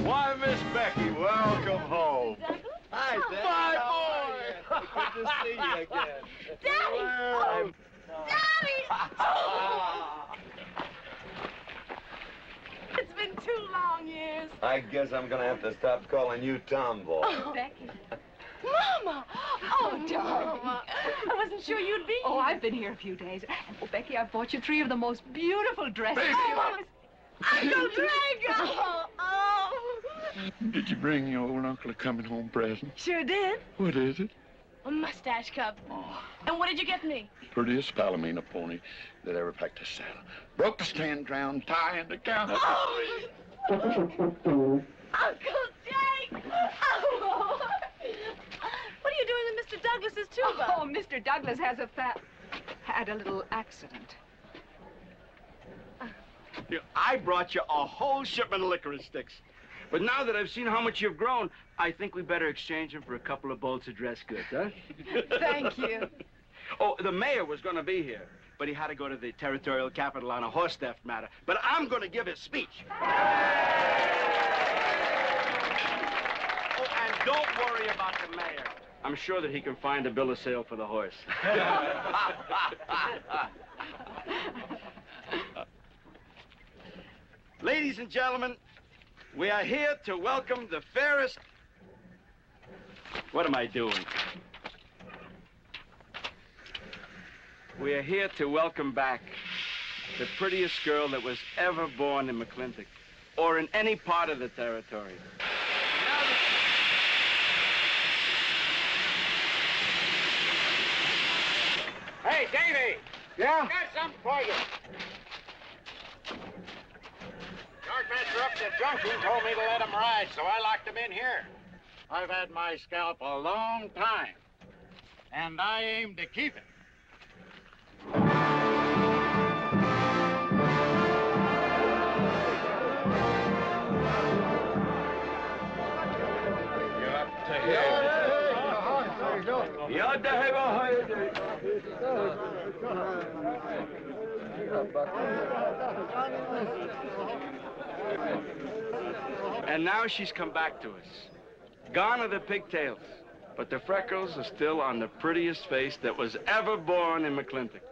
Why, Miss Becky, welcome home. Hi, Becky. My How boy. are you? Good to see you again. Daddy! Well, It's been 2 long years. I guess I'm gonna have to stop calling you Tomboy. Oh, Becky. Mama! Oh, darling. Mama. I wasn't sure you'd be Oh, here. I've been here a few days. And, oh, Becky, I bought you 3 of the most beautiful dresses. Oh, Mama. Uncle Drago! Oh! Did you bring your old uncle a coming home present? Sure did. What is it? A mustache cup. And what did you get me? Prettiest Palomino pony that ever packed a saddle. Broke the stand, drowned, tie in the counter. Oh! Uncle Jake! Oh! What are you doing with Mr. Douglas's tuba? Oh, Mr. Douglas has had a little accident. I brought you a whole shipment of licorice sticks. But now that I've seen how much you've grown, I think we better exchange them for a couple of bolts of dress goods, huh? Thank you. Oh, the mayor was going to be here, but he had to go to the territorial capital on a horse theft matter. But I'm going to give his speech. Oh, and don't worry about the mayor. I'm sure that he can find a bill of sale for the horse. Ladies and gentlemen, we are here to welcome the fairest... What am I doing? We are here to welcome back the prettiest girl that was ever born in McLintock, or in any part of the territory. Hey, Davy! Yeah? Got something for you. Master up the junction told me to let him ride, so I locked him in here. I've had my scalp a long time, and I aim to keep it. And now she's come back to us. Gone are the pigtails, but the freckles are still on the prettiest face that was ever born in McLintock.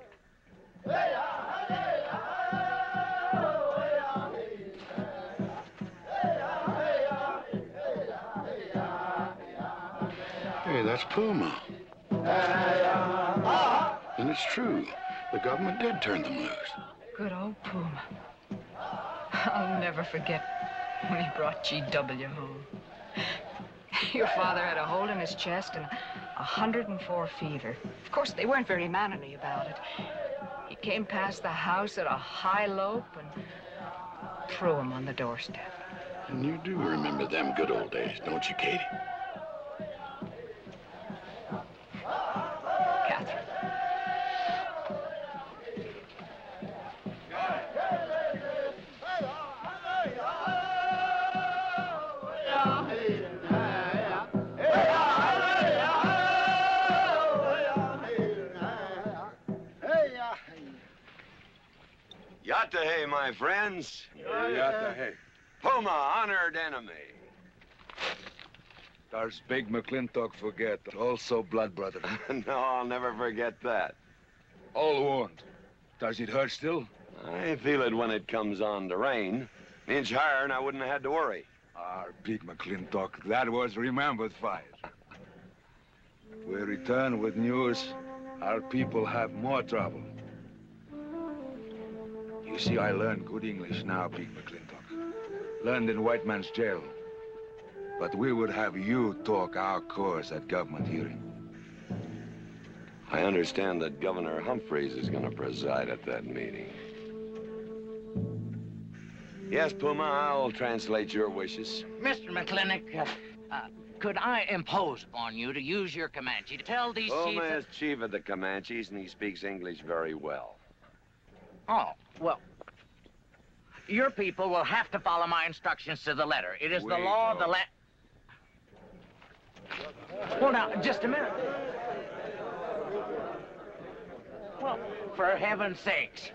Hey, that's Puma. And it's true. The government did turn them loose. Good old Puma. I'll never forget when he brought G.W. home. Your father had a hole in his chest and 104 fever. Of course, they weren't very mannerly about it. He came past the house at a high lope and threw him on the doorstep. And you do remember them good old days, don't you, Katie? Catherine. Yatta-hey, my friends. Yatta-hey. Puma, honored enemy. Does Big McLintock forget? Also blood brother. No, I'll never forget that. All wound. Does it hurt still? I feel it when it comes on to rain. An inch higher and I wouldn't have had to worry. Our Big McLintock, that was remembered fire. We return with news. Our people have more trouble. You see, I learned good English now, Big McLintock. Learned in white man's jail. But we would have you talk our cause at government hearing. I understand that Governor Humphreys is going to preside at that meeting. Yes, Puma, I'll translate your wishes. Mr. McLintock, could I impose upon you to use your Comanche to tell these Puma chiefs... is chief of the Comanches, and he speaks English very well. Oh, well, your people will have to follow my instructions to the letter. It is the law of the land... Well, now, just a minute. Well, for heaven's sakes.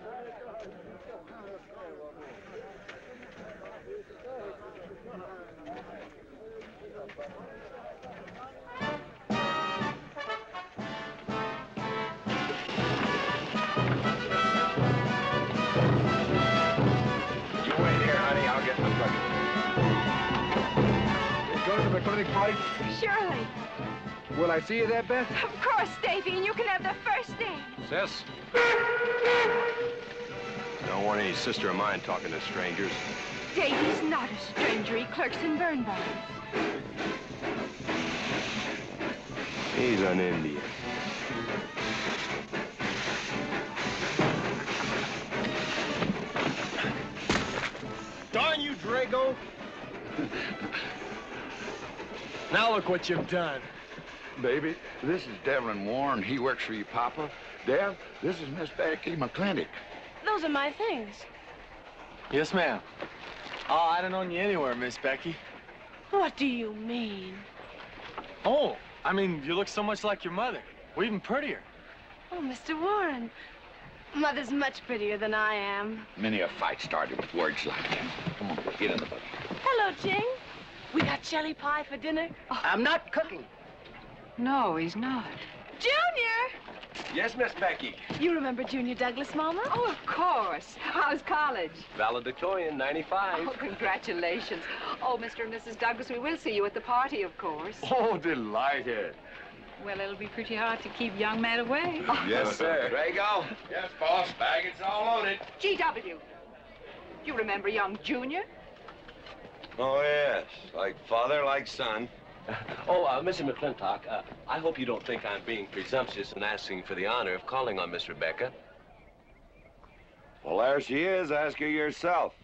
Right? Surely. Will I see you there, Beth? Of course, Davy, and you can have the first name. Sis? Don't want any sister of mine talking to strangers. Davy's not a stranger. He clerks in Birnbaum. He's an Indian. Darn you, Drago! Now look what you've done. Baby, this is Devlin Warren. He works for you, Papa. Dev, this is Miss Becky McLintock. Those are my things. Yes, ma'am. Oh, I'd have known you anywhere, Miss Becky. What do you mean? Oh, I mean, you look so much like your mother. Well, even prettier. Oh, Mr. Warren. Mother's much prettier than I am. Many a fight started with words like that. Come on, get in the boat. Hello, Ching. We got jelly pie for dinner. Oh. I'm not cooking. No, he's not. Junior! Yes, Miss Becky. You remember Junior Douglas, Mama? Oh, of course. How's college? Valedictorian, 95. Oh, congratulations. Oh, Mr. and Mrs. Douglas, we will see you at the party, of course. Oh, delighted. Well, it'll be pretty hard to keep young men away. Yes, sir. Drago? Yes, boss. Baggage all loaded. G.W. You remember young Junior? Oh, yes. Like father, like son. Mr. McLintock, I hope you don't think I'm being presumptuous in asking for the honor of calling on Miss Rebecca. Well, there she is. Ask her yourself.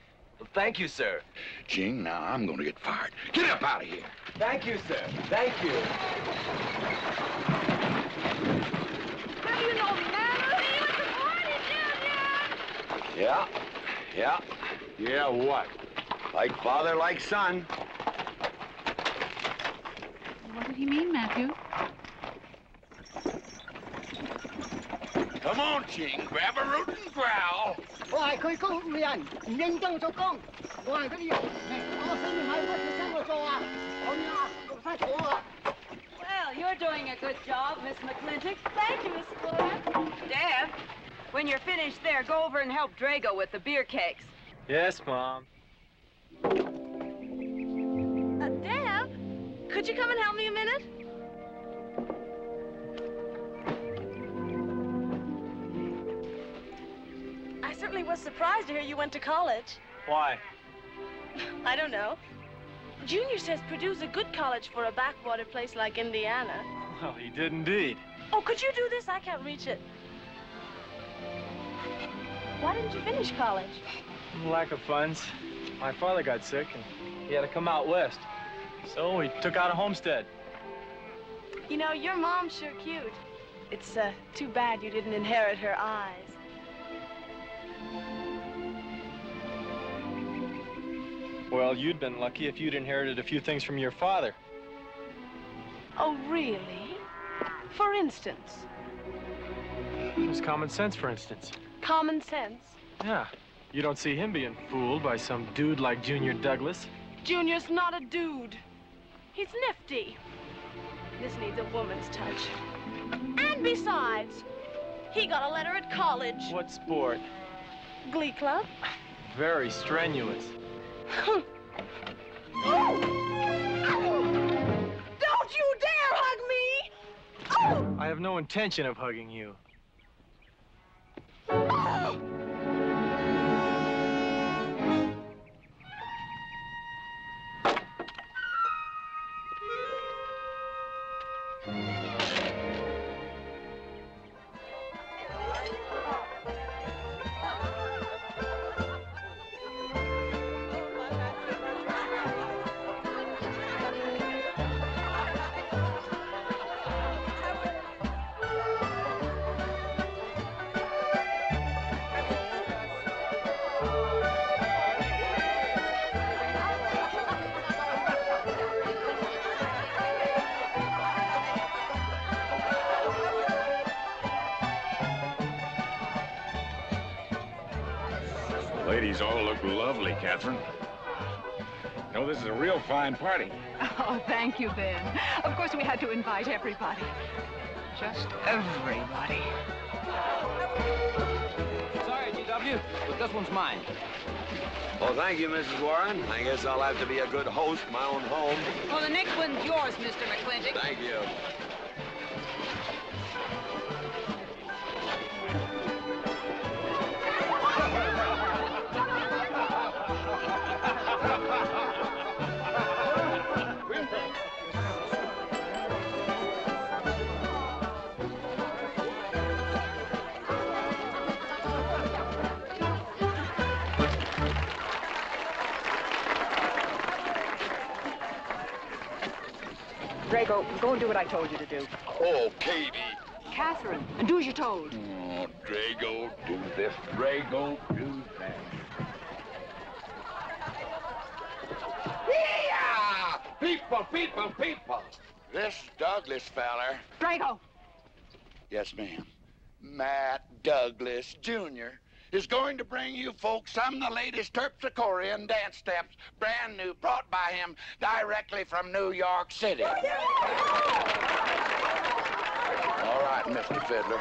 Well, thank you, sir. Ching, now I'm going to get fired. Get up out of here. Thank you, sir. Thank you. Have you no manners? See you at the party, Junior! Yeah. Yeah. Yeah, what? Like father, like son. What did he mean, Matthew? Come on, Ching. Grab a root and growl. Well, you're doing a good job, Miss McLintock. Thank you, Miss Flora. Dad, when you're finished there, go over and help Drago with the beer cakes. Yes, Mom. Deb, could you come and help me a minute? I certainly was surprised to hear you went to college. Why? I don't know. Junior says Purdue's a good college for a backwater place like Indiana. Well, he did indeed. Oh, could you do this? I can't reach it. Why didn't you finish college? Lack of funds. My father got sick, and he had to come out west. So we took out a homestead. You know, your mom's sure cute. It's too bad you didn't inherit her eyes. Well, you'd been lucky if you'd inherited a few things from your father. Oh, really? For instance? There's common sense, for instance. Common sense? Yeah. You don't see him being fooled by some dude like Junior Douglas. Junior's not a dude. He's nifty. This needs a woman's touch. And besides, he got a letter at college. What sport? Glee club. Very strenuous. Don't you dare hug me! Oh! I have no intention of hugging you. Ladies all look lovely, Catherine. You know, this is a real fine party. Oh, thank you, Ben. Of course, we had to invite everybody. Just everybody. Sorry, GW, but this one's mine. Well, thank you, Mrs. Warren. I guess I'll have to be a good host in my own home. Well, the next one's yours, Mr. McLintock. Thank you. Drago, go and do what I told you to do. Oh, Katie. Catherine, do as you're told. Oh, Drago, do this. Drago, do that. Yeah! People, people, people. This Douglas feller. Drago! Yes, ma'am. Matt Douglas, Jr. is going to bring you folks some of the latest terpsichorean dance steps, brand new, brought by him directly from New York City. All right, Mr. Fiddler.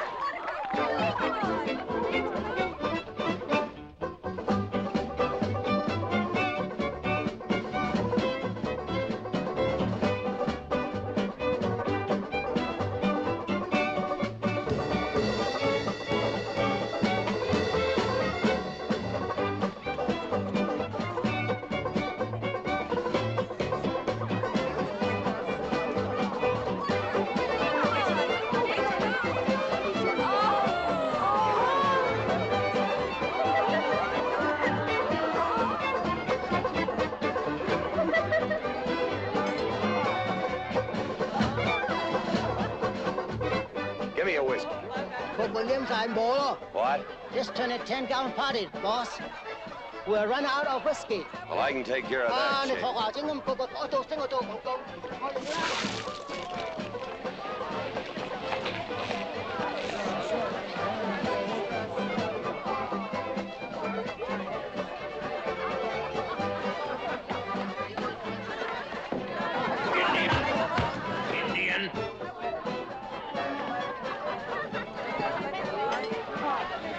What? Just turned a 10-gallon party, boss. We're running out of whiskey. Well, I can take care of that, Shane. Indian.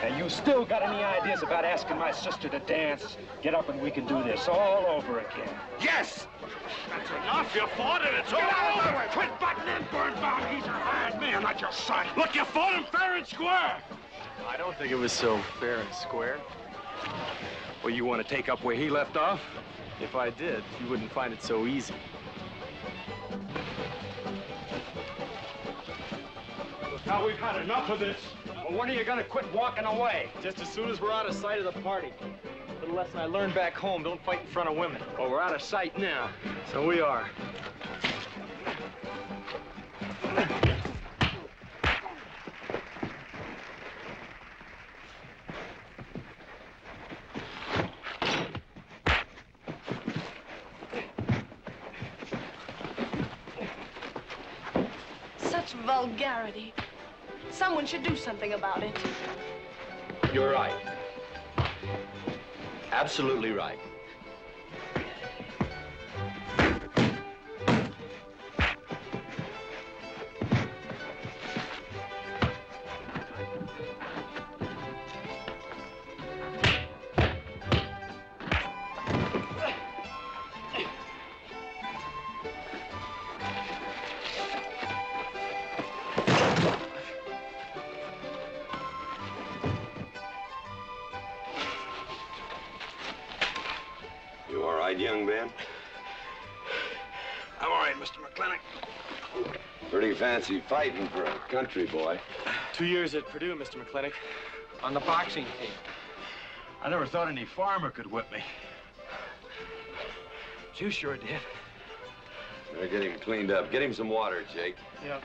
And you still got any ideas about asking my sister to dance? Get up and we can do this all over again. Yes! That's enough. You fought it. It's all over. Quit butting in, Birnbaum. He's a hard man, not your son. Look, you fought him fair and square. I don't think it was so fair and square. Well, you want to take up where he left off? If I did, you wouldn't find it so easy. Look, now we've had enough of this. Well, when are you gonna quit walking away? Just as soon as we're out of sight of the party. A little lesson I learned back home, don't fight in front of women. Well, we're out of sight now. So we are. Such vulgarity. Someone should do something about it. You're right. Absolutely right. man? I'm all right, Mr. McLintock. Pretty fancy fighting for a country boy. 2 years at Purdue, Mr. McLintock, on the boxing team. I never thought any farmer could whip me. You sure did. Better get him cleaned up. Get him some water, Jake. Yeah.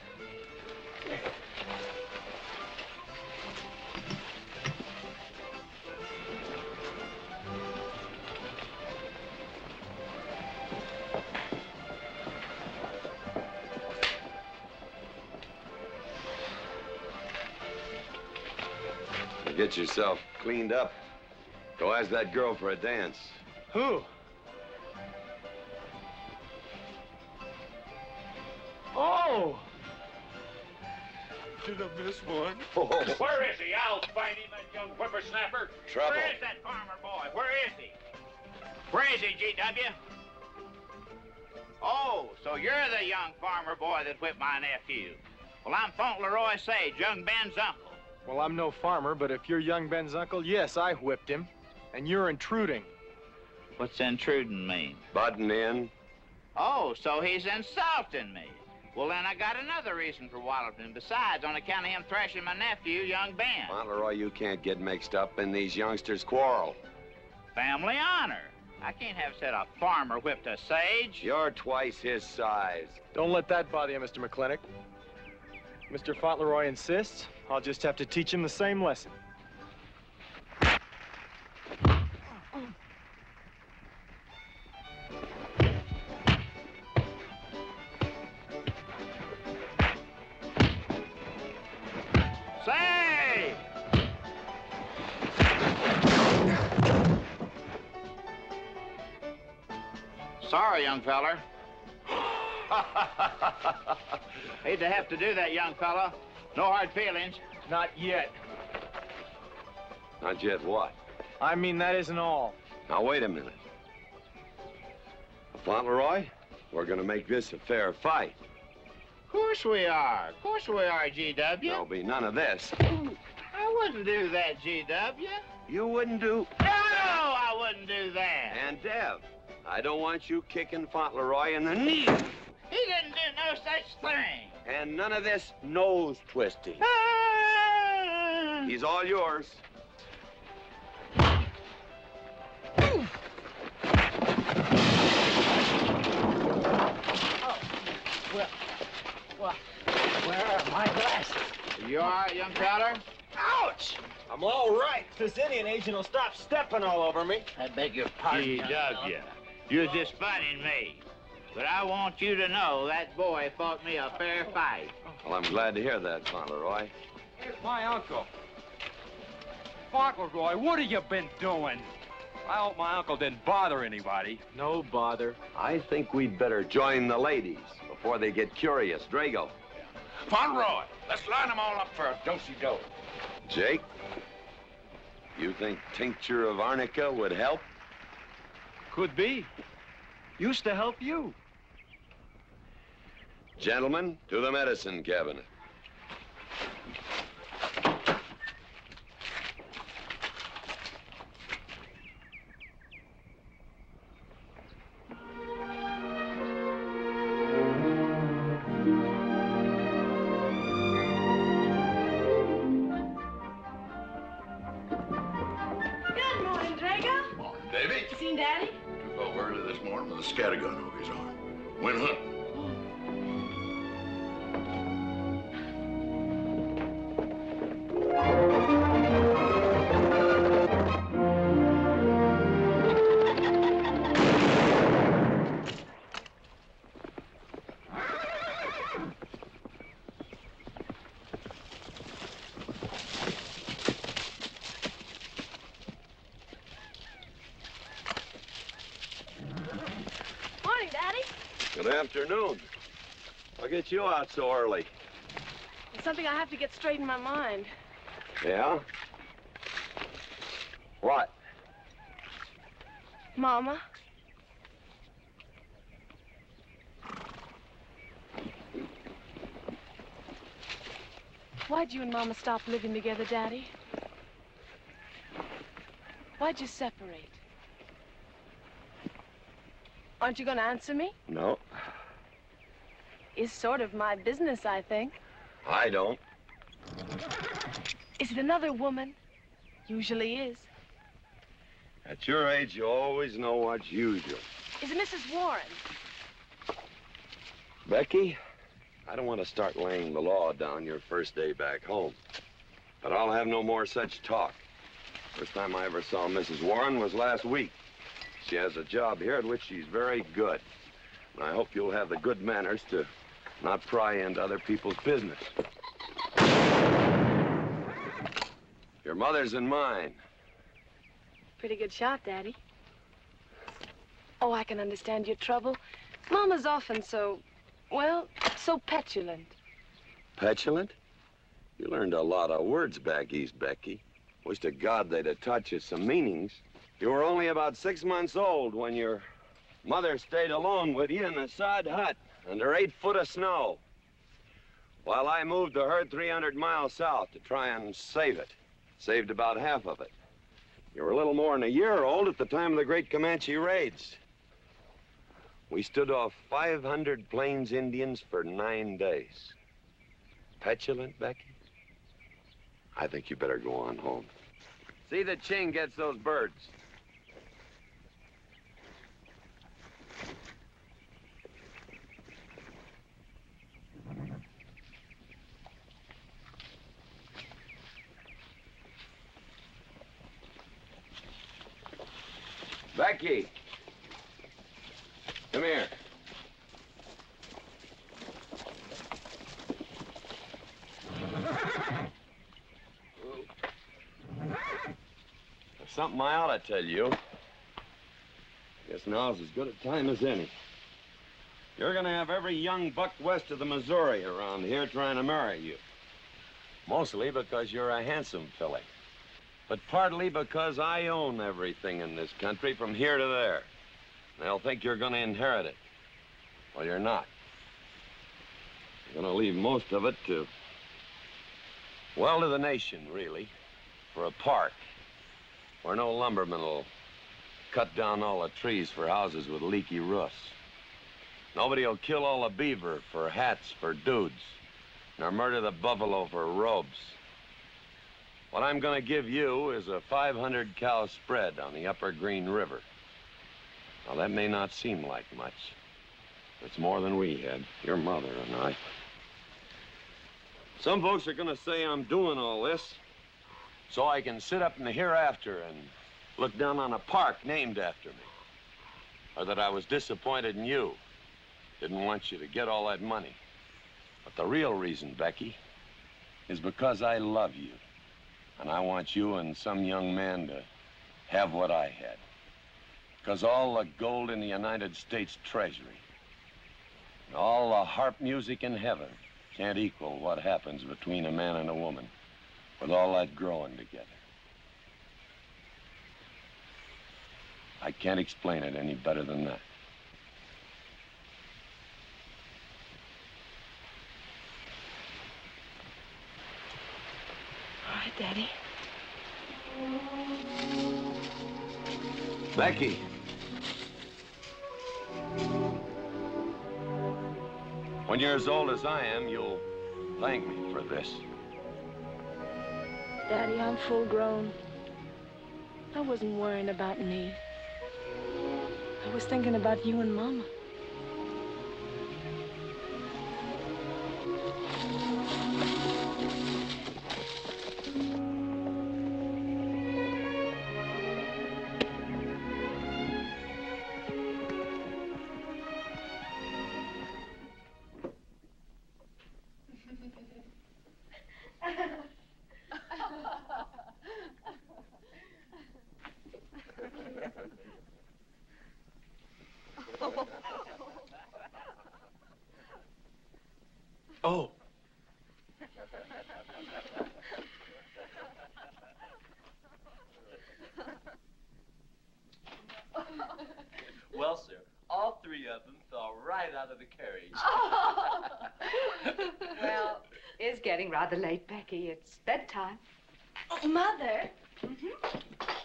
Get yourself cleaned up. Go ask that girl for a dance. Who? Oh! Did I miss one? Oh. Where is he? I'll find him, that young whippersnapper. Trouble. Where is that farmer boy? Where is he? Where is he, G.W.? Oh, so you're the young farmer boy that whipped my nephew. Well, I'm Fauntleroy Sage, young Ben's uncle. Well, I'm no farmer, but if you're young Ben's uncle, yes, I whipped him. And you're intruding. What's intruding mean? Butting in. Oh, so he's insulting me. Well, then I got another reason for walloping him. Besides, on account of him thrashing my nephew, young Ben. Fauntleroy, you can't get mixed up in these youngsters' quarrel. Family honor. I can't have said a farmer whipped a sage. You're twice his size. Don't let that bother you, Mr. McLintock. Mr. Fauntleroy insists. I'll just have to teach him the same lesson. Say! Sorry, young feller. Hate to have to do that, young fella. No hard feelings. Not yet. Not yet what? I mean, that isn't all. Now, wait a minute. Fauntleroy, we're gonna make this a fair fight. Of course we are. Of course we are, G.W. There'll be none of this. I wouldn't do that, G.W. You wouldn't do... No, I wouldn't do that. And Dev, I don't want you kicking Fauntleroy in the knee. He didn't do no such thing. And none of this nose twisting. He's all yours. Well, where are my glasses? You all right, young feller? Ouch! I'm all right. This Indian agent will stop stepping all over me. I beg your pardon, G.W. You're just funning me. But I want you to know that boy fought me a fair fight. Well, I'm glad to hear that, Fauntleroy. Here's my uncle. Fauntleroy, what have you been doing? I hope my uncle didn't bother anybody. No bother. I think we'd better join the ladies before they get curious. Drago. Fauntleroy, let's line them all up for a do-si-do. Jake, you think tincture of arnica would help? Could be. Used to help you. Gentlemen, to the medicine cabinet. Good morning, Drago. Morning, Davy. You seen Daddy? Took over early this morning with a scattergun over his arm. Went hunting. Morning, Daddy. Good afternoon. I'll get you out so early. It's something I have to get straight in my mind. Yeah? What? Mama. Why'd you and Mama stop living together, Daddy? Why'd you separate? Aren't you going to answer me? No, It's sort of my business, I think. I don't. Is it another woman? Usually is. At your age, you always know what's usual. Is it Mrs. Warren? Becky, I don't want to start laying the law down your first day back home. But I'll have no more such talk. First time I ever saw Mrs. Warren was last week. She has a job here at which she's very good. And I hope you'll have the good manners to not pry into other people's business. Your mother's and mine. Pretty good shot, Daddy. Oh, I can understand your trouble. Mama's often so, well, so petulant. Petulant? You learned a lot of words back east, Becky. Wish to God they'd have taught you some meanings. You were only about 6 months old when your mother stayed alone with you in a sod hut under 8 foot of snow, while I moved the herd 300 miles south to try and save it. Saved about half of it. You were a little more than a year old at the time of the great Comanche raids. We stood off 500 Plains Indians for 9 days. Petulant, Becky? I think you better go on home. See that Ching gets those birds. Becky, come here. There's something I ought to tell you. Guess now's as good a time as any. You're gonna have every young buck west of the Missouri around here trying to marry you. Mostly because you're a handsome filly. But partly because I own everything in this country from here to there. They'll think you're gonna inherit it. Well, you're not. You're gonna leave most of it to, well, to the nation, really. For a park where no lumberman will cut down all the trees for houses with leaky roofs. Nobody will kill all the beaver for hats for dudes, nor murder the buffalo for robes. What I'm gonna give you is a 500 cow spread on the upper Green River. Now, that may not seem like much. It's more than we had, your mother and I. Some folks are gonna say I'm doing all this so I can sit up in the hereafter and look down on a park named after me. Or that I was disappointed in you. Didn't want you to get all that money. But the real reason, Becky, is because I love you. And I want you and some young man to have what I had. Because all the gold in the United States Treasury and all the harp music in heaven can't equal what happens between a man and a woman with all that growing together. I can't explain it any better than that. All right, Daddy. Becky. When you're as old as I am, you'll thank me for this. Daddy, I'm full grown. I wasn't worrying about me. I was thinking about you and Mama. Oh. Well, sir, all 3 of them fell right out of the carriage. Well, it's getting rather late, Becky. It's bedtime. Oh, Mother.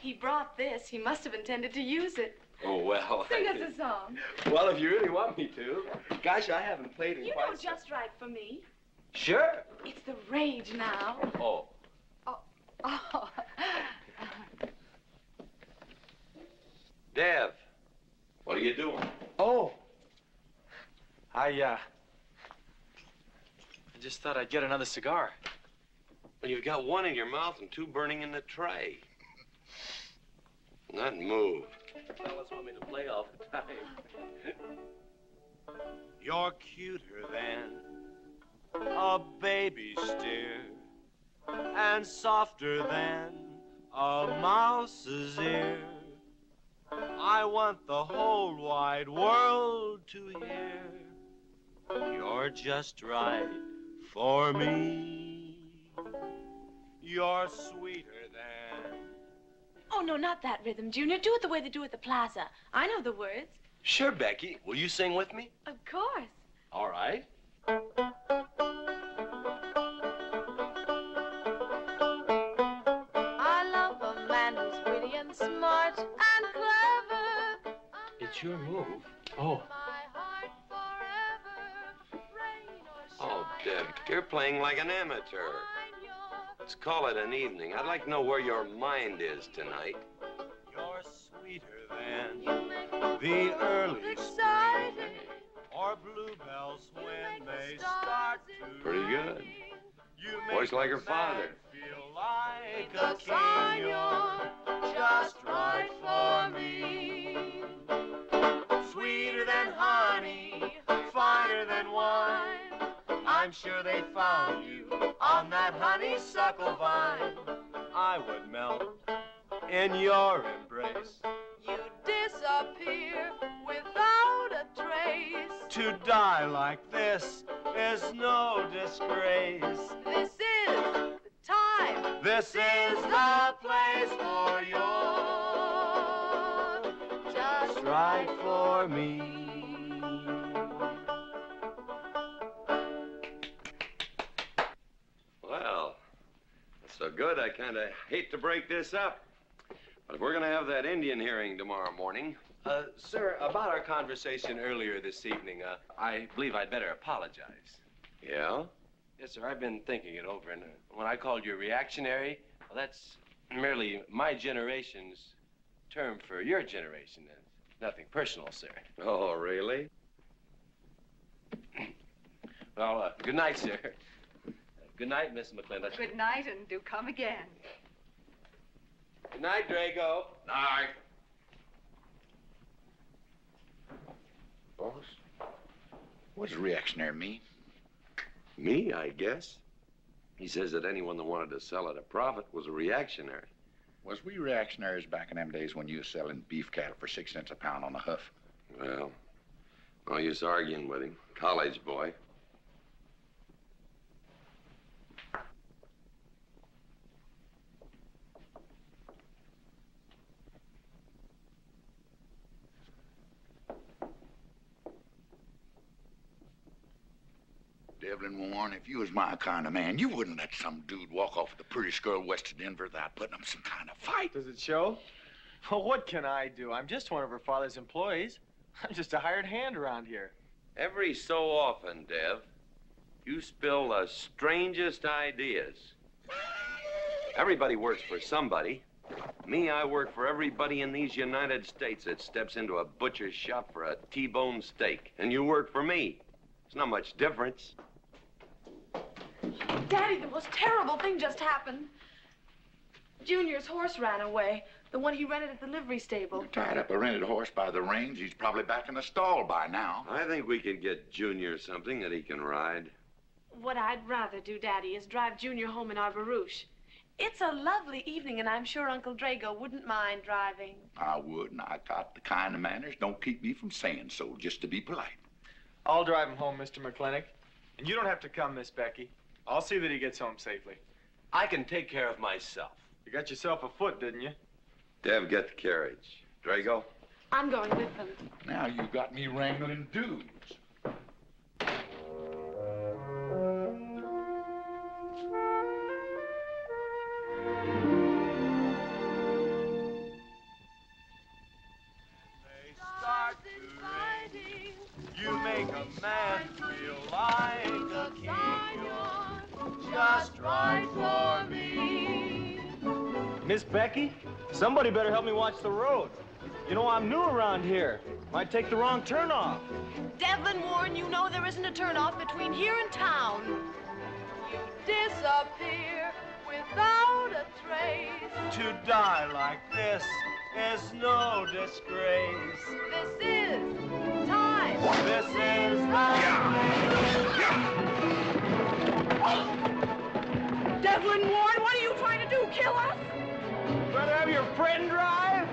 He brought this. He must have intended to use it. Oh, well. Sing us a song. Well, if you really want me to. Gosh, I haven't played in You quite know just right for me. Sure. It's the rage now. Oh. Oh. Dev, what are you doing? Oh. I just thought I'd get another cigar. Well, you've got one in your mouth and two burning in the tray. Not move. Fellas want me to play all the time. You're cuter than a baby steer and softer than a mouse's ear. I want the whole wide world to hear. You're just right for me. You're sweeter than... Oh, no, not that rhythm, Junior. Do it the way they do at the plaza. I know the words. Sure, Becky. Will you sing with me? Of course. All right. I love a man who's witty and smart and clever. It's your move. Oh. Oh, Deb, you're playing like an amateur. Let's call it an evening. I'd like to know where your mind is tonight. You're sweeter than the early spring or bluebells when they start to Pretty good. Voice like her father. feel like a king. You're just right for me. Sweeter than honey, finer than wine. I'm sure they found you on that honeysuckle vine. I would melt in your embrace. You disappear without a trace. To die like this is no disgrace. This is the time. This is the place for you. Just Right for me. Well, that's so good, I kind of hate to break this up. But if we're going to have that Indian hearing tomorrow morning... sir, about our conversation earlier this evening, I believe I'd better apologize. Yeah? Yes, sir, I've been thinking it over, and when I called you reactionary, well, that's merely my generation's term for your generation. It's nothing personal, sir. Oh, really? Well, good night, sir. Good night, Miss McLintock. Good night, and do come again. Good night, Drago. Night. Boss, what does reactionary mean? Me, I guess. He says that anyone that wanted to sell at a profit was a reactionary. Was we reactionaries back in them days when you was selling beef cattle for 6 cents a pound on the hoof? Well, no use arguing with him. College boy. Devlin Warren, if you was my kind of man, you wouldn't let some dude walk off with the prettiest girl west of Denver without putting up some kind of fight. Does it show? Well, what can I do? I'm just one of her father's employees. I'm just a hired hand around here. Every so often, Dev, you spill the strangest ideas. Everybody works for somebody. Me, I work for everybody in these United States that steps into a butcher's shop for a T-bone steak. And you work for me. There's not much difference. Daddy, the most terrible thing just happened. Junior's horse ran away. The one he rented at the livery stable. Tied up a rented horse by the reins. He's probably back in the stall by now. I think we could get Junior something that he can ride. What I'd rather do, Daddy, is drive Junior home in our barouche. It's a lovely evening, and I'm sure Uncle Drago wouldn't mind driving. I would, and I got the kind of manners don't keep me from saying so, just to be polite. I'll drive him home, Mr. McLintock. And you don't have to come, Miss Becky. I'll see that he gets home safely. I can take care of myself. You got yourself a foot, didn't you? Dev, get the carriage. Drago? I'm going with them. Now you got me wrangling dudes. man feel like a king. You're just right for me. Miss Becky, somebody better help me watch the road. You know, I'm new around here. Might take the wrong turn off. Devlin Warren, you know there isn't a turnoff between here and town. You disappear without a trace. To die like this is no disgrace. This is time. This is Devlin Warren, what are you trying to do? Kill us? Rather have your friend drive?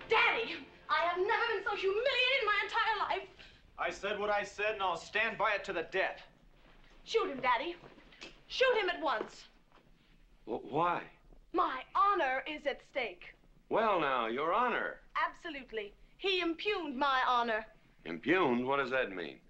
Daddy, I have never been so humiliated in my entire life. I said what I said, and I'll stand by it to the death. Shoot him, Daddy. Shoot him at once. Why? My honor is at stake. Well, now, Your Honor. Absolutely. He impugned my honor. Impugned? What does that mean?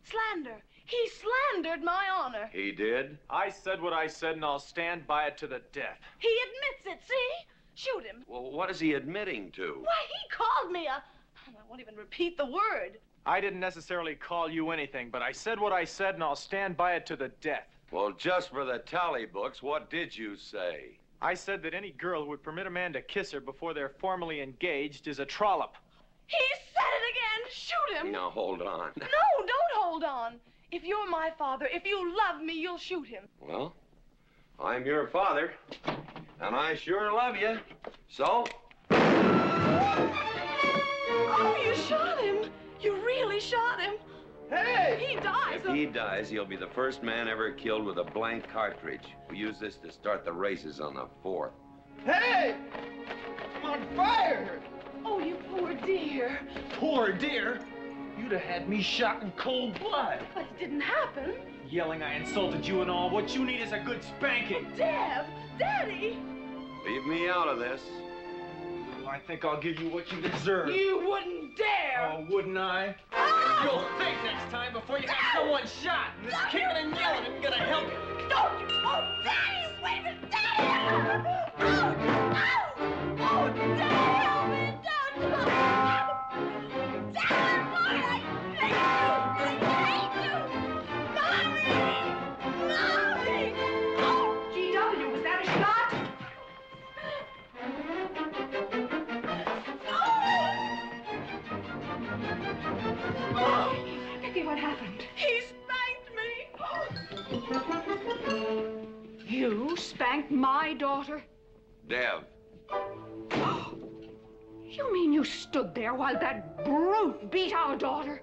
Slander. He slandered my honor. He did? I said what I said, and I'll stand by it to the death. He admits it, see? Shoot him. Well, what is he admitting to? Why, he called me a... I won't even repeat the word. I didn't necessarily call you anything, but I said what I said, and I'll stand by it to the death. Well, just for the tally books, what did you say? I said that any girl who would permit a man to kiss her before they're formally engaged is a trollop. He said it again. Shoot him. Now, hold on. No, don't hold on. If you're my father, if you love me, you'll shoot him. Well, I'm your father, and I sure love you. So? Oh, you shot him. You really shot him. Hey! He dies. If he dies, he'll be the first man ever killed with a blank cartridge. We use this to start the races on the 4th. Hey! I'm on fire! Oh, you poor dear. Poor dear? You'd have had me shot in cold blood. But it didn't happen. Yelling I insulted you and all. What you need is a good spanking. Dev, Daddy. Leave me out of this. Well, I think I'll give you what you deserve. You wouldn't dare. Oh, wouldn't I? You'll think next time before you have someone shot. And this kicking and yelling isn't gonna help you. Don't you? Oh, Daddy, wait a minute, Daddy! Oh, Daddy, help me! Don't! Daddy, I hate you! Mommy! Mommy! Oh, G.W., was that a shot? Oh! Becky, what happened? He spanked me! You spanked my daughter? Dev. You mean you stood there while that brute beat our daughter?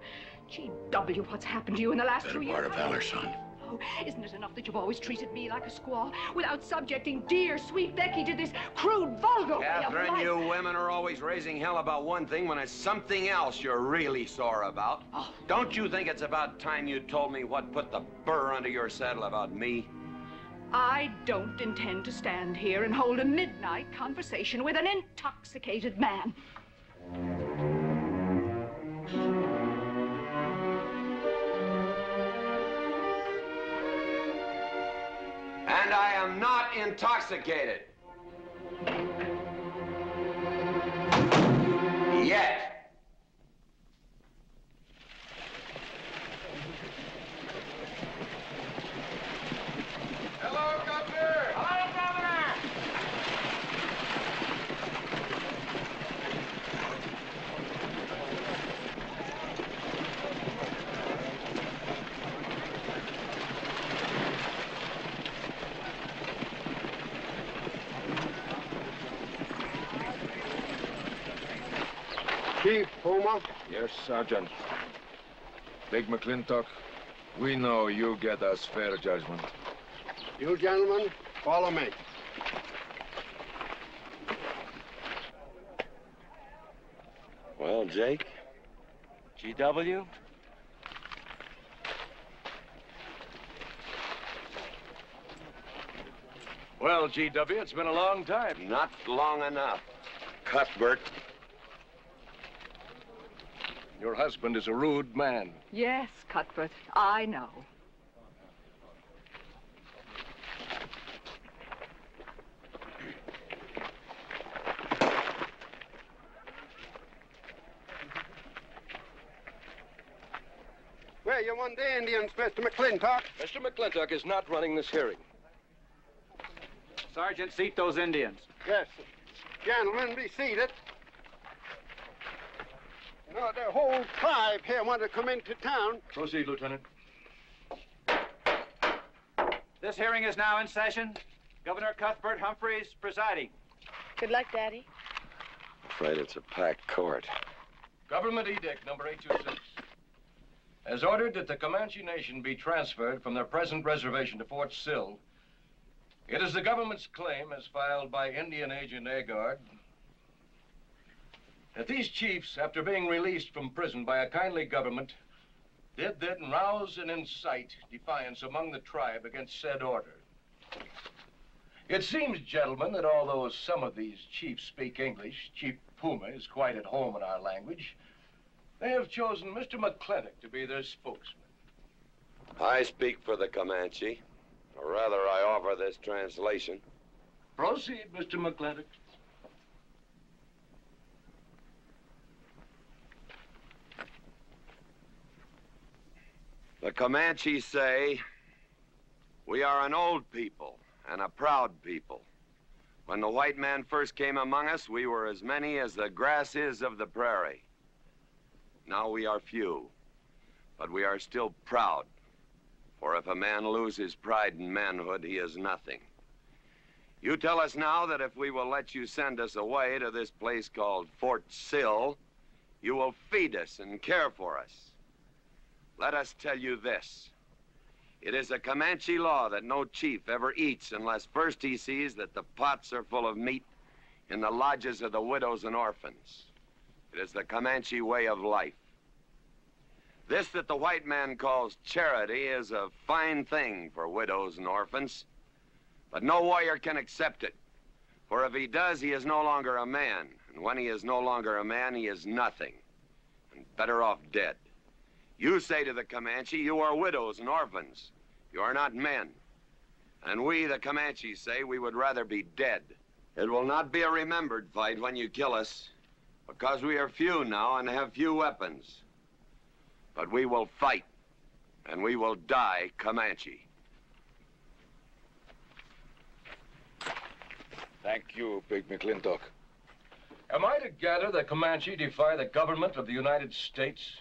G.W., what's happened to you in the last 2 years? Part of valor, son. Oh, isn't it enough that you've always treated me like a squaw without subjecting dear, sweet Becky to this crude, vulgar way of Catherine, life? you women are always raising hell about one thing when it's something else you're really sore about. Oh. Don't you think it's about time you told me what put the burr under your saddle about me? I don't intend to stand here and hold a midnight conversation with an intoxicated man. And I am not intoxicated. Yet. Hello, Governor! Hello, Governor! Chief Puma? Yes, Sergeant. Big McLintock, we know you get us fair judgment. You gentlemen, follow me. Well, Jake? G.W.? Well, G.W., it's been a long time. Not long enough. Cuthbert. Your husband is a rude man. Yes, Cuthbert, I know. Where you want the Indians, Mr. McLintock? Mr. McLintock is not running this hearing. Sergeant, seat those Indians. Yes. Gentlemen, be seated. You know, the whole tribe here want to come into town. Proceed, Lieutenant. This hearing is now in session. Governor Cuthbert Humphreys presiding. Good luck, Daddy. Afraid it's a packed court. Government Edict number 826. Has ordered that the Comanche Nation be transferred from their present reservation to Fort Sill. It is the government's claim, as filed by Indian Agent Agard, that these chiefs, after being released from prison by a kindly government, did then rouse and incite defiance among the tribe against said order. It seems, gentlemen, that although some of these chiefs speak English, Chief Puma is quite at home in our language, they have chosen Mr. McLintock to be their spokesman. I speak for the Comanche. Or rather, I offer this translation. Proceed, Mr. McLintock. The Comanche say, we are an old people and a proud people. When the white man first came among us, we were as many as the grass is of the prairie. Now we are few, but we are still proud. For if a man loses pride in manhood, he is nothing. You tell us now that if we will let you send us away to this place called Fort Sill, you will feed us and care for us. Let us tell you this. It is a Comanche law that no chief ever eats unless first he sees that the pots are full of meat in the lodges of the widows and orphans. It is the Comanche way of life. This that the white man calls charity is a fine thing for widows and orphans, but no warrior can accept it. For if he does, he is no longer a man. And when he is no longer a man, he is nothing, and better off dead. You say to the Comanche, you are widows and orphans. You are not men. And we, the Comanche, say we would rather be dead. It will not be a remembered fight when you kill us, because we are few now and have few weapons. But we will fight, and we will die Comanche. Thank you, Big McLintock. Am I to gather that Comanche defy the government of the United States?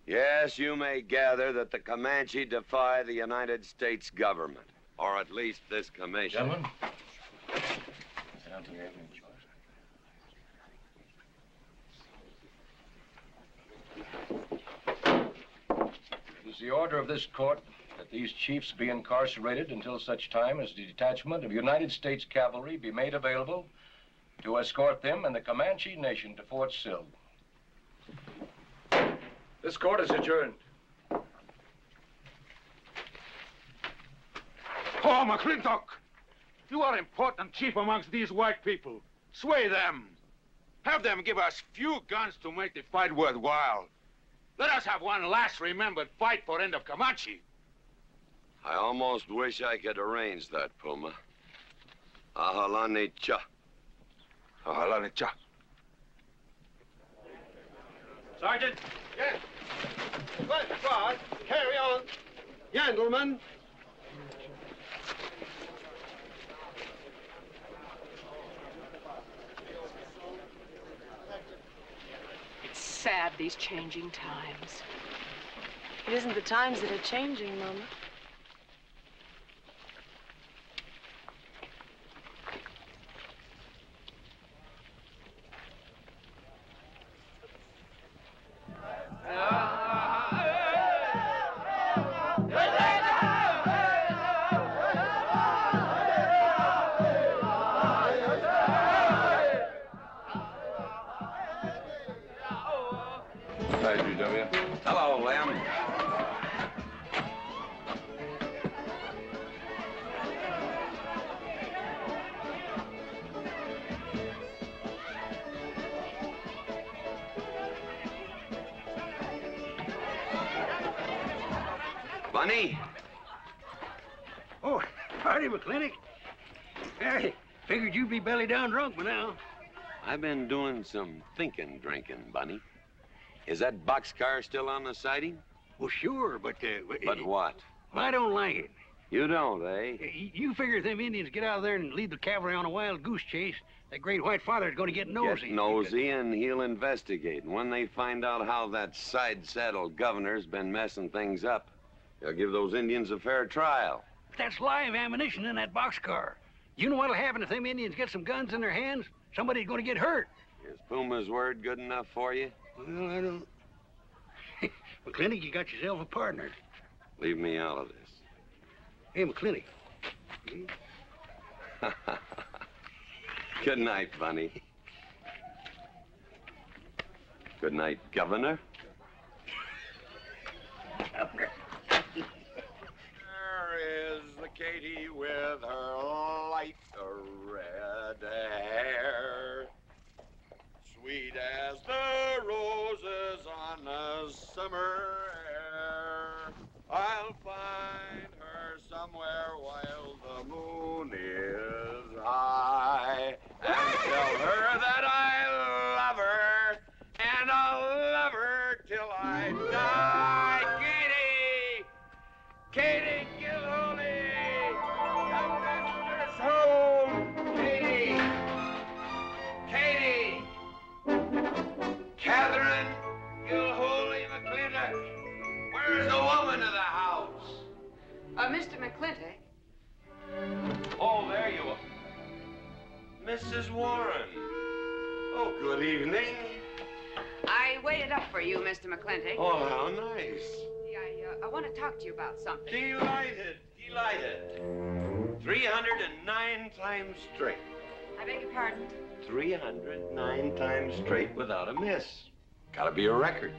Yes, you may gather that the Comanche defy the United States government, or at least this commission. Gentlemen, sit down to your evening chores. It is the order of this court that these chiefs be incarcerated until such time as the detachment of United States cavalry be made available to escort them and the Comanche Nation to Fort Sill. This court is adjourned. Oh, McLintock! You are important chief amongst these white people. Sway them. Have them give us few guns to make the fight worthwhile. Let us have one last remembered fight for end of Comanche. I almost wish I could arrange that, Puma. Ahalani cha. Ahalani cha. Sergeant? Yes. Well, God, carry on. Gentlemen. It's sad, these changing times. It isn't the times that are changing, Mama. Hello, Lem. Bunny? Oh, howdy, McLintock. Hey, figured you'd be belly down drunk by now. I've been doing some drinking, Bunny. Is that boxcar still on the siding? Well, sure, but... But what? I don't like it. You don't, eh? You figure if them Indians get out there and lead the cavalry on a wild goose chase, that great white father's gonna get nosy. Get nosy, and he'll investigate. And when they find out how that side-saddle governor's been messing things up, they'll give those Indians a fair trial. That's live ammunition in that boxcar. You know what'll happen if them Indians get some guns in their hands? Somebody's gonna get hurt. Is Puma's word good enough for you? Well, I don't... McLintock, you got yourself a partner. Leave me out of this. Hey, McLintock. Good night, Bunny. Good night, Governor. There is the Katie with her light red hair, sweet as the roses on a summer air. I'll find her somewhere while the moon is high, and tell her that I love her, and I'll love her till I die. Katie Gilhooly, the master's home. Katie, Catherine Gilhooly McLintock, where's the woman of the house? Mr. McLintock. Oh, there you are. Mrs. Warren. Oh, good evening. I waited up for you, Mr. McLintock. Oh, how nice. I want to talk to you about something. Delighted. 309 times straight. I beg your pardon? 309 times straight without a miss. Gotta be a record.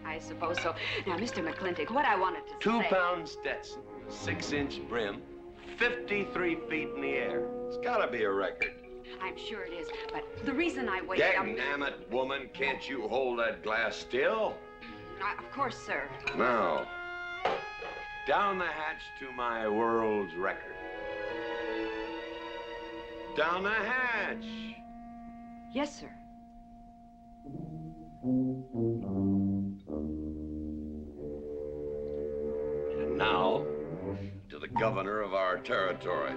I suppose so. Now, Mr. McLintock, what I wanted to 2 say... pound Stetson, 6-inch brim, 53 feet in the air. It's gotta be a record. I'm sure it is, but the reason I waited up... Dagnammit, woman, can't you hold that glass still? Of course, sir. Now, down the hatch to my world's record. Down the hatch. Yes, sir. And now, to the governor of our territory.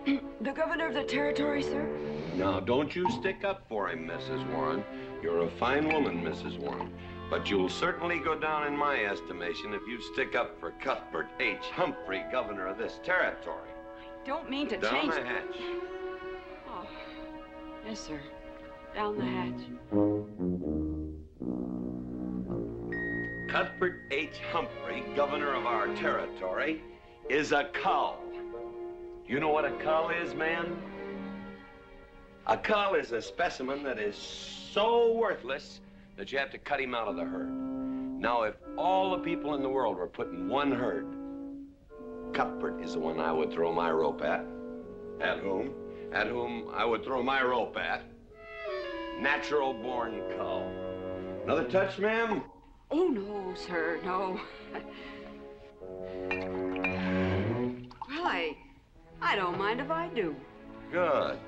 The governor of the territory, sir? Now, don't you stick up for him, Mrs. Warren. You're a fine woman, Mrs. Warren. But you'll certainly go down in my estimation if you stick up for Cuthbert H. Humphrey, governor of this territory. I don't mean to Down change... the hatch. Oh, yes, sir. Down the hatch. Cuthbert H. Humphrey, governor of our territory, is a cull. You know what a cull is, man? A cull is a specimen that is so worthless that you have to cut him out of the herd. Now, if all the people in the world were put in one herd, Cuthbert is the one I would throw my rope at. At whom I would throw my rope at. Natural-born cull. Another touch, ma'am? Oh, no, sir, no. Well, I don't mind if I do. Good.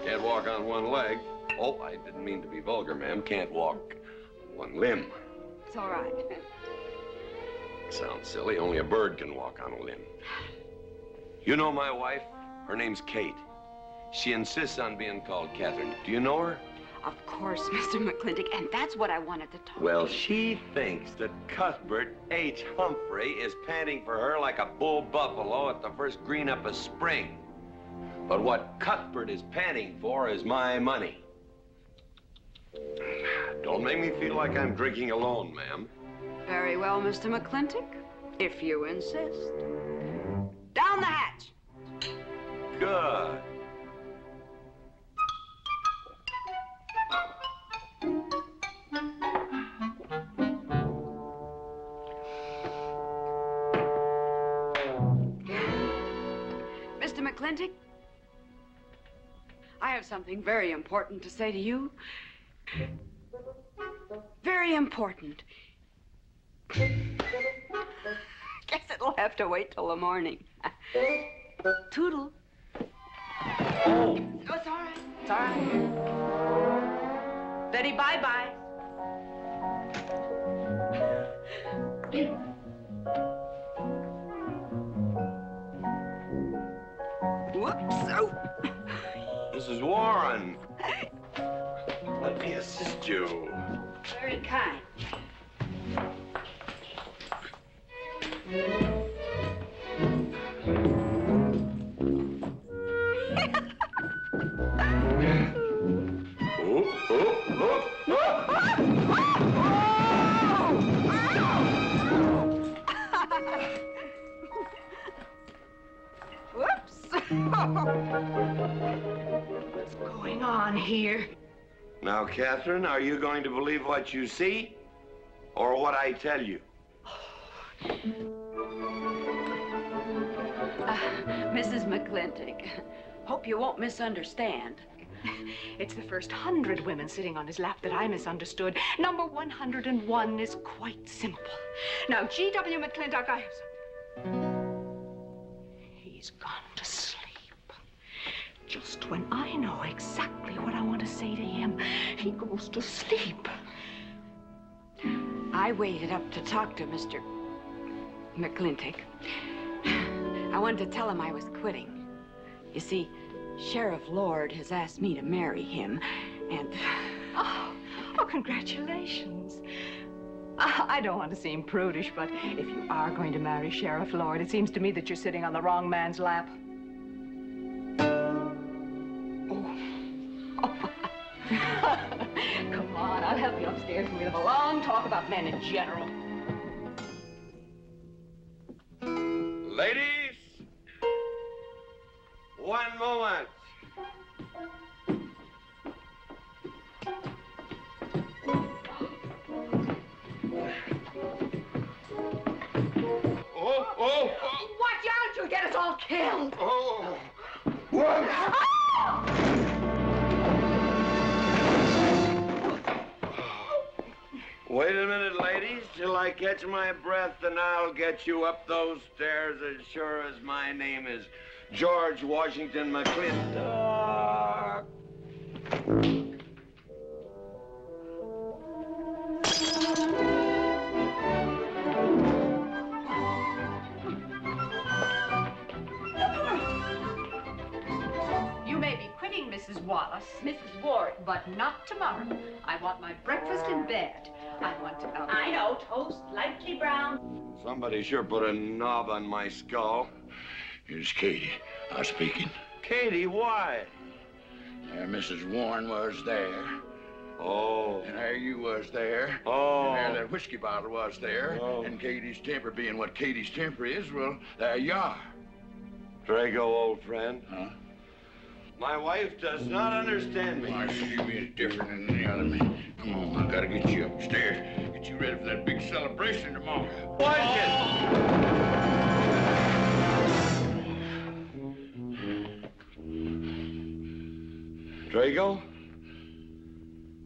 Can't walk on one leg. Oh, I didn't mean to be vulgar, ma'am. Can't walk one limb. It's all right. Sounds silly. Only a bird can walk on a limb. You know my wife? Her name's Kate. She insists on being called Catherine. Do you know her? Of course, Mr. McLintock, and that's what I wanted to talk Well, to you. she thinks that Cuthbert H. Humphrey is panting for her like a bull buffalo at the first green up of spring. But what Cuthbert is panting for is my money. Don't make me feel like I'm drinking alone, ma'am. Very well, Mr. McLintock, if you insist. Down the hatch. Good. Mr. McLintock, I have something very important to say to you. Very important. You'll have to wait till the morning. Toodle. Oh, it's all right. It's all right. Betty, bye-bye. Whoops. Oh. Mrs. Warren, let me assist you. Very kind. Whoops. What's going on here? Now, Catherine, are you going to believe what you see or what I tell you? Mrs. McLintock, hope you won't misunderstand. It's the first 100 women sitting on his lap that I misunderstood. Number 101 is quite simple. Now, G.W. McLintock, I have something. He's gone to sleep. Just when I know exactly what I want to say to him, he goes to sleep. I waited up to talk to Mr. McLintock. I wanted to tell him I was quitting. You see, Sheriff Lord has asked me to marry him, and... Oh, congratulations. I don't want to seem prudish, but if you are going to marry Sheriff Lord, it seems to me that you're sitting on the wrong man's lap. Come on, I'll help you upstairs and we'll have a long talk about men in general. Ladies, one moment. Oh! Watch out, you'll get us all killed! Oh! What? Wait a minute, ladies, till I catch my breath, and I'll get you up those stairs as sure as my name is George Washington McLintock. You may be quitting, Mrs. Wallace. Mrs. Ward. But not tomorrow. I want my breakfast in bed. I want to... I know, toast, lightly brown. Somebody sure put a knob on my skull. Here's Katie. Speaking. Katie, why? There Mrs. Warren was there. Oh. And there you was there. Oh. And there that whiskey bottle was there. Oh. And Katie's temper being what Katie's temper is, well, there you are. Drago, old friend. Huh? My wife does not understand me. I see me as different than any other man. Come on, I gotta get you upstairs. Get you ready for that big celebration tomorrow. What? Drago,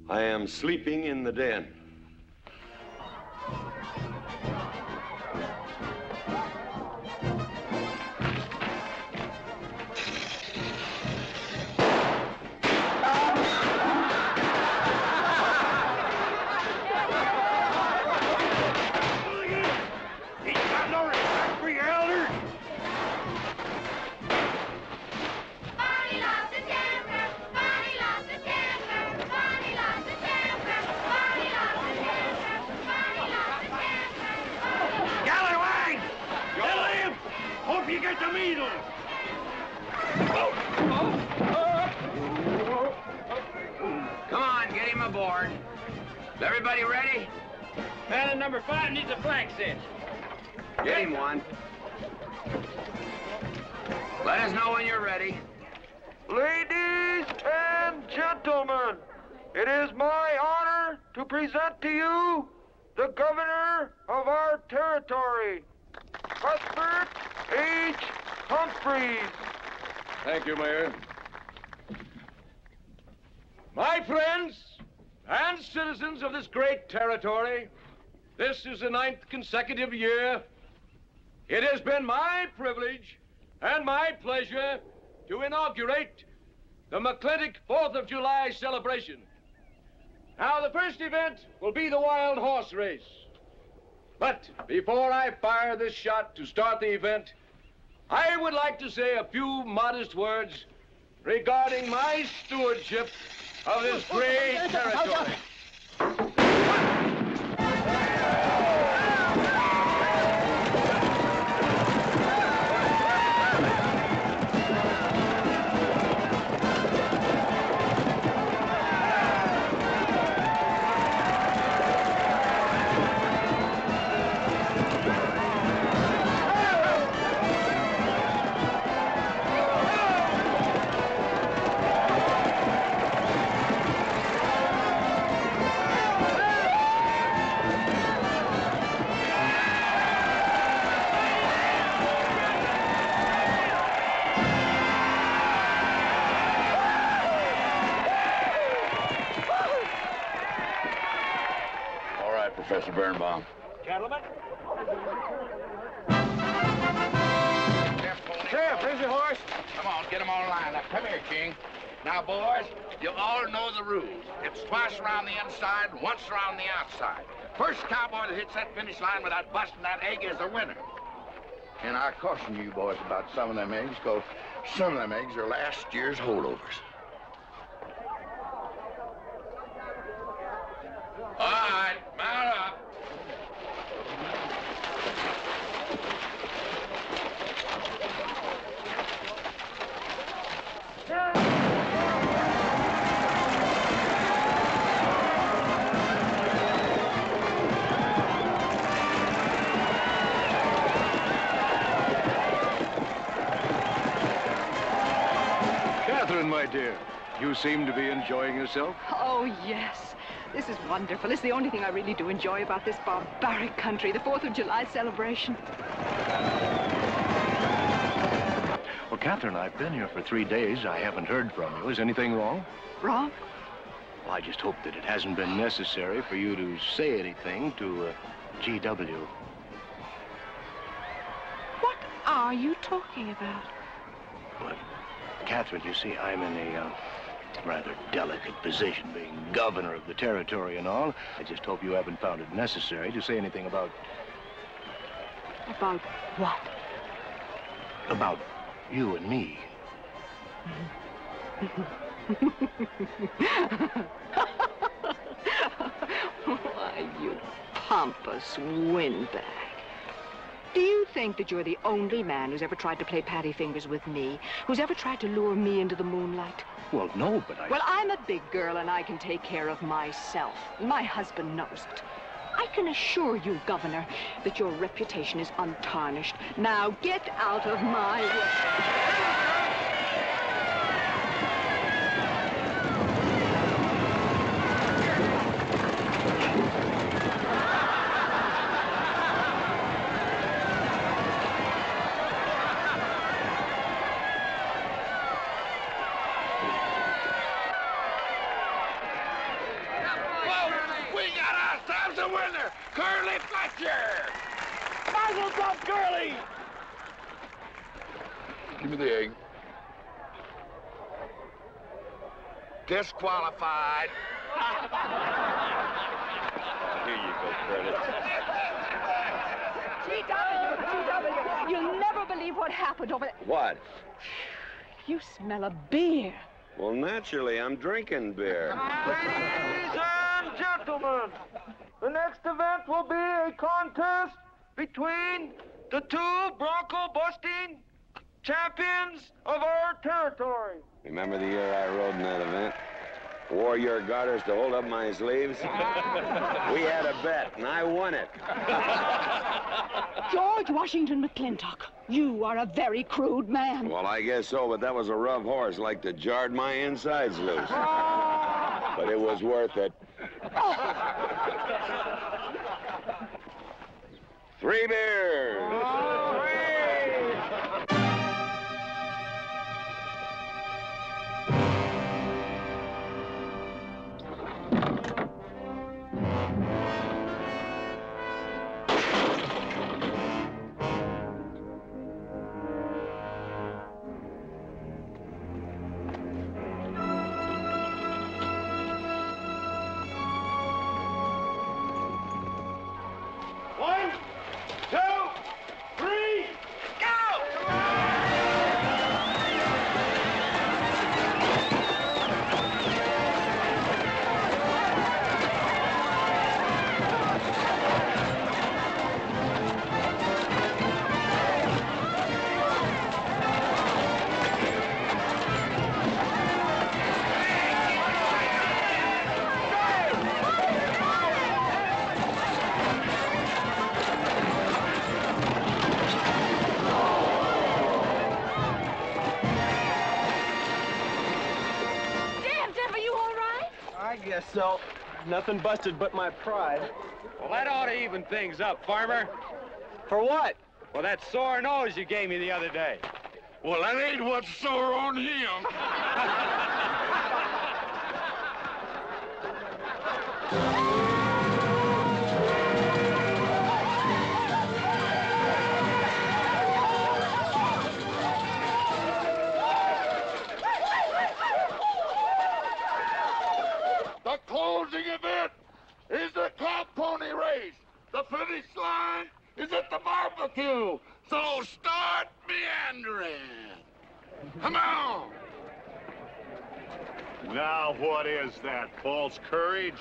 I am sleeping in the den. Come on, get him aboard. Is everybody ready? Man in number 5 needs a flank cinch. Get him one. Let us know when you're ready. Ladies and gentlemen, it is my honor to present to you the governor of our territory, Cuthbert H. Humphreys. Thank you, Mayor. My friends and citizens of this great territory, this is the 9th consecutive year It has been my privilege and my pleasure to inaugurate the McLintock 4th of July celebration. Now, the first event will be the wild horse race. But before I fire this shot to start the event, I would like to say a few modest words regarding my stewardship of this great territory. Professor Birnbaum. Gentlemen. Sheriff, here's your horse. Come on, get them all lined up. Come here, King. Now, boys, you all know the rules. It's twice around the inside, once around the outside. First cowboy that hits that finish line without busting that egg is the winner. And I caution you boys about some of them eggs, because some of them eggs are last year's holdovers. All right, mount up. Catherine, my dear, you seem to be enjoying yourself. Oh, yes. This is wonderful. It's the only thing I really do enjoy about this barbaric country, the 4th of July celebration. Well, Catherine, I've been here for 3 days. I haven't heard from you. Is anything wrong? Wrong? Well, I just hope that it hasn't been necessary for you to say anything to G.W. What are you talking about? Well, Catherine, you see, I'm in a rather delicate position, being governor of the territory and all. I just hope you haven't found it necessary to say anything about... About what? About you and me. Why, you pompous windbag. Do you think that you're the only man who's ever tried to play patty fingers with me, who's ever tried to lure me into the moonlight? Well, no, but Well, I'm a big girl and I can take care of myself. My husband knows it. I can assure you, Governor, that your reputation is untarnished. Now get out of my way. Give me the egg. Disqualified. Here you go, Curtis. G.W., you'll never believe what happened over there. What? You smell a beer. Well, naturally, I'm drinking beer. Ladies and gentlemen, the next event will be a contest between the two bronco-busting champions of our territory. Remember the year I rode in that event? Wore your garters to hold up my sleeves? We had a bet, and I won it. George Washington McLintock, you are a very crude man. Well, I guess so, but that was a rough horse, like to jarred my insides loose. But it was worth it. 3 beers. guess so. Nothing busted but my pride. Well, that ought to even things up, farmer. For what? Well, that sore nose you gave me the other day. Well, that ain't what's sore on him. The closing event is the cow pony race. The finish line is at the barbecue. So start meandering. Come on. Now, what is that, false courage?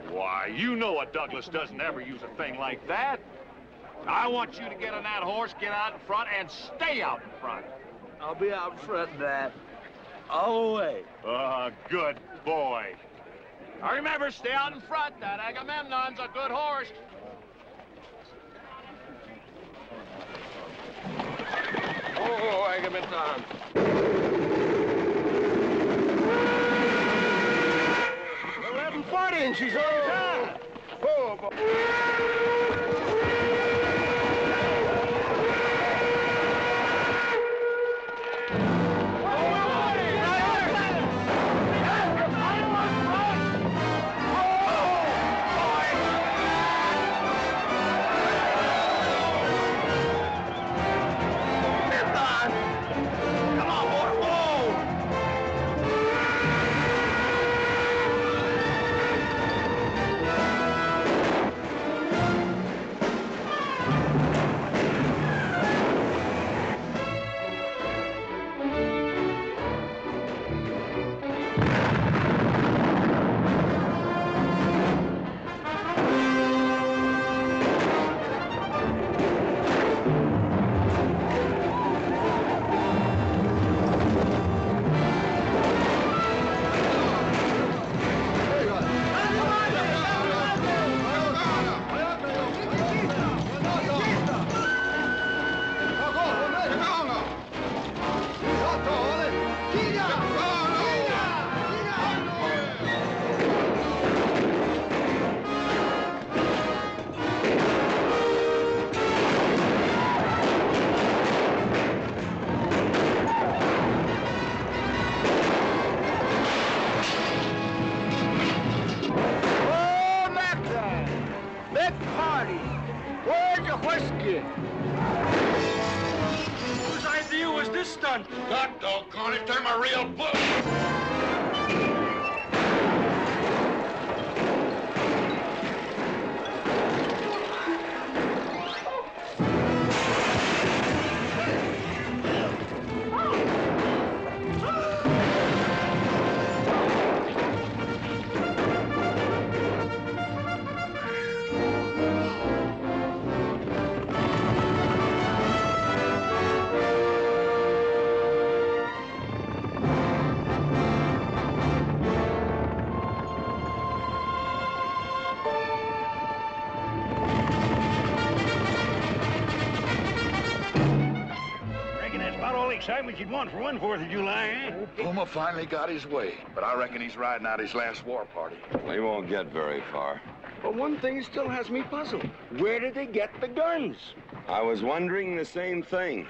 Why, you know a Douglas doesn't ever use a thing like that. I want you to get on that horse, get out in front, and stay out in front. I'll be out front, Dad. All the way. Good boy. Now remember, stay out in front. That Agamemnon's a good horse. Oh, Agamemnon. 1140 and she's on time. Oh, boy. Whose idea was this stunt? God doggone it, they're my real book. Excitement you'd want for one 4th of July, eh? Puma finally got his way, but I reckon he's riding out his last war party. He won't get very far. But one thing still has me puzzled. Where did they get the guns? I was wondering the same thing.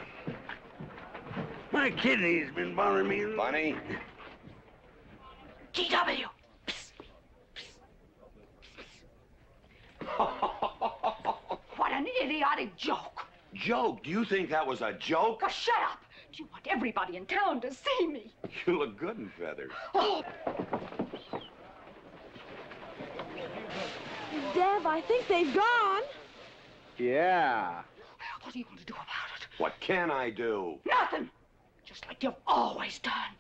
My kidney's been bothering me. Bunny? GW! What an idiotic joke. Joke? Do you think that was a joke? Oh, shut up. You want everybody in town to see me. You look good in feathers. Oh. Deb, I think they've gone. Yeah. What are you going to do about it? What can I do? Nothing. Just like you've always done.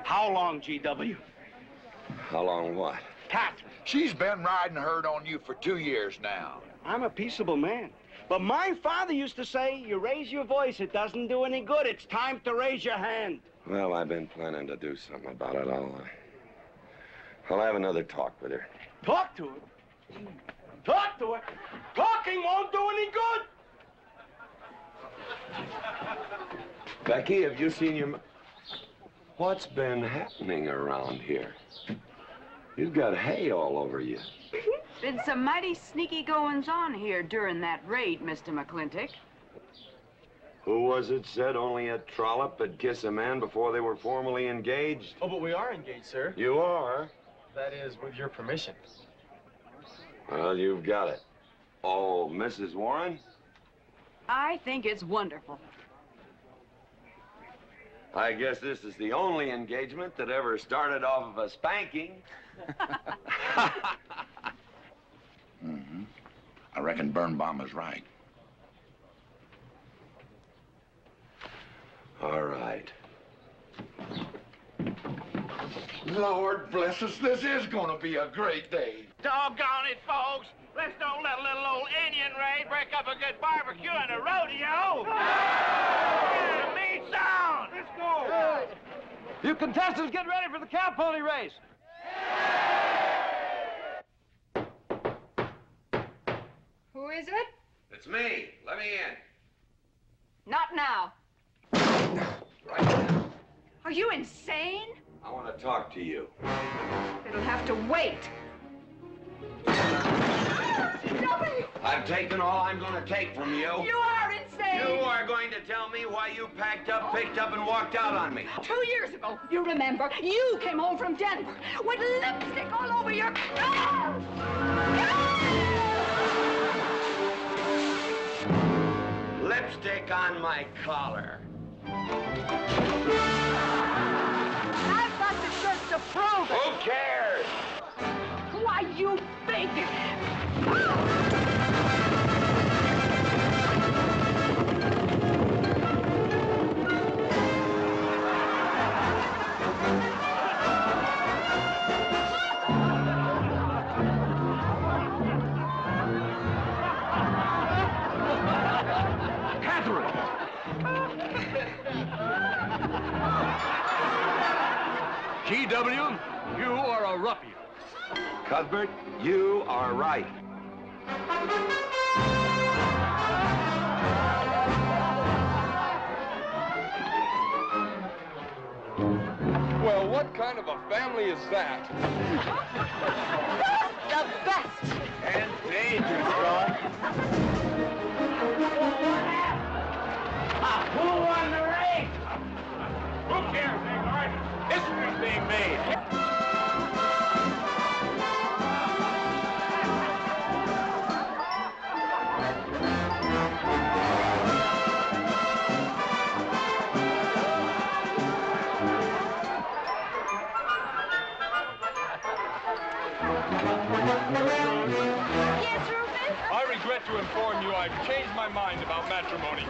How long, GW? How long what? Cat. She's been riding herd on you for 2 years now. I'm a peaceable man. But my father used to say, you raise your voice, it doesn't do any good. It's time to raise your hand. Well, I've been planning to do something about it. I'll have another talk with her. Talk to her? Talk to her? Talking won't do any good. Becky, have you seen your... What's been happening around here? You've got hay all over you. Been some mighty sneaky goings-on here during that raid, Mr. McLintock. Who was it said only a trollop would kiss a man before they were formally engaged? Oh, but we are engaged, sir. You are? That is, with your permission. Well, you've got it. Oh, Mrs. Warren? I think it's wonderful. I guess this is the only engagement that ever started off of a spanking. Mm-hmm. I reckon Birnbaum is right. All right. Lord bless us, this is gonna be a great day. Doggone it, folks. Let's don't let a little old Indian raid break up a good barbecue and a rodeo. Yeah, meat sound. Let's go. You contestants get ready for the cow pony race. Who is it? It's me. Let me in. Not now. Right now. Are you insane? I want to talk to you. It'll have to wait. I've taken all I'm going to take from you. You are insane. You are going to tell me why you packed up, picked up, and walked out on me. 2 years ago, you remember, you came home from Denver with lipstick all over your... Lipstick on my collar. I've got the shirts to prove it. Who cares? Why, you big... GW, you are a ruffian. Cuthbert, you are right. Well, what kind of a family is that? The best. And dangerous, son. Who won the race? Who cares, Agard? History's being made. Yes, Rufus? I regret to inform you I've changed my mind about matrimony.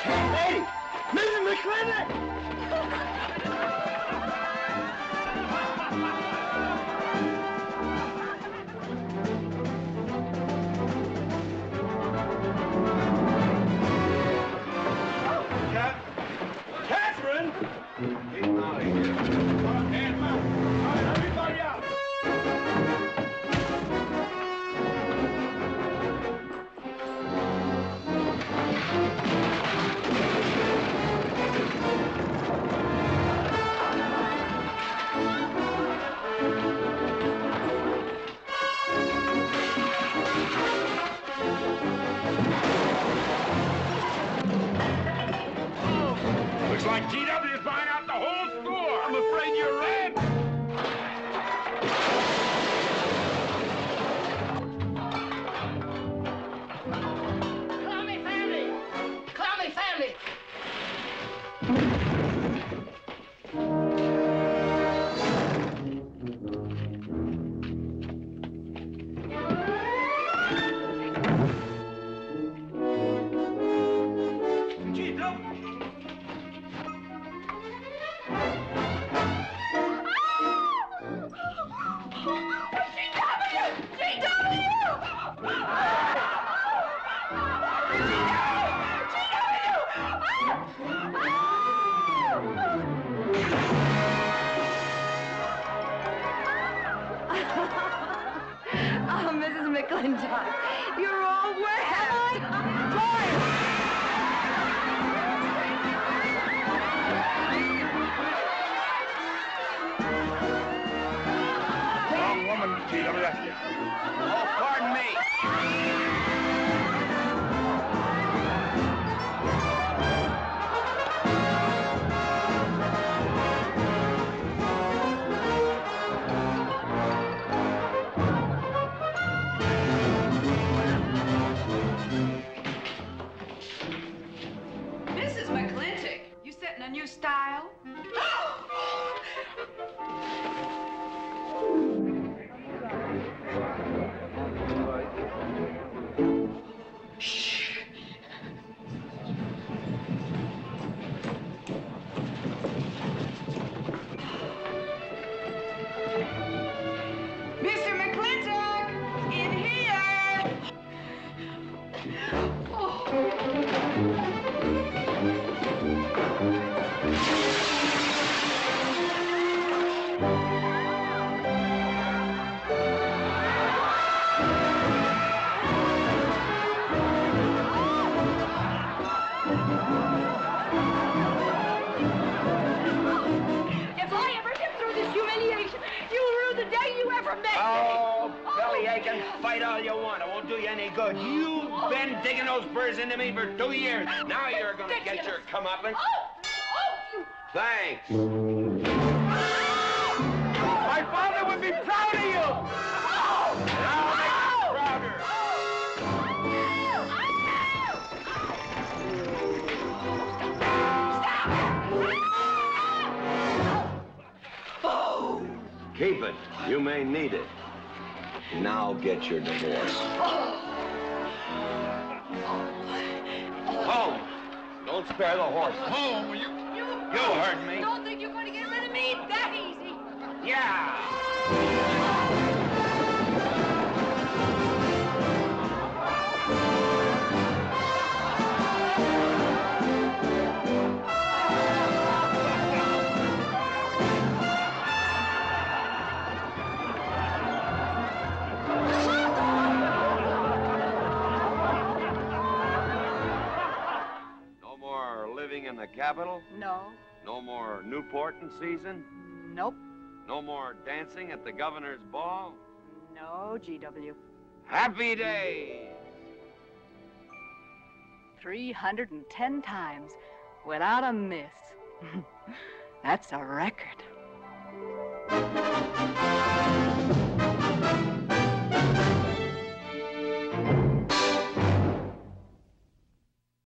Hey, Mrs. McLintock! Catherine! Get out of here. Hands up. All right, everybody out. If I ever get through this humiliation, you'll rue the day you ever met me. Oh, Billy, I can fight all you want. It won't do you any good. You've been digging those burrs into me for 2 years. Now you're gonna get your comeuppance. Thanks. My father would be proud of you. Now make him prouder. Keep it. You may need it. Now get your divorce. Home. Don't spare the horse. Home, you heard me. Don't think you're going to get rid of me that easy. Yeah. No more living in the capital? No. No more Newport in season? Nope. No more dancing at the governor's ball? No, GW. Happy days. 310 times without a miss. That's a record.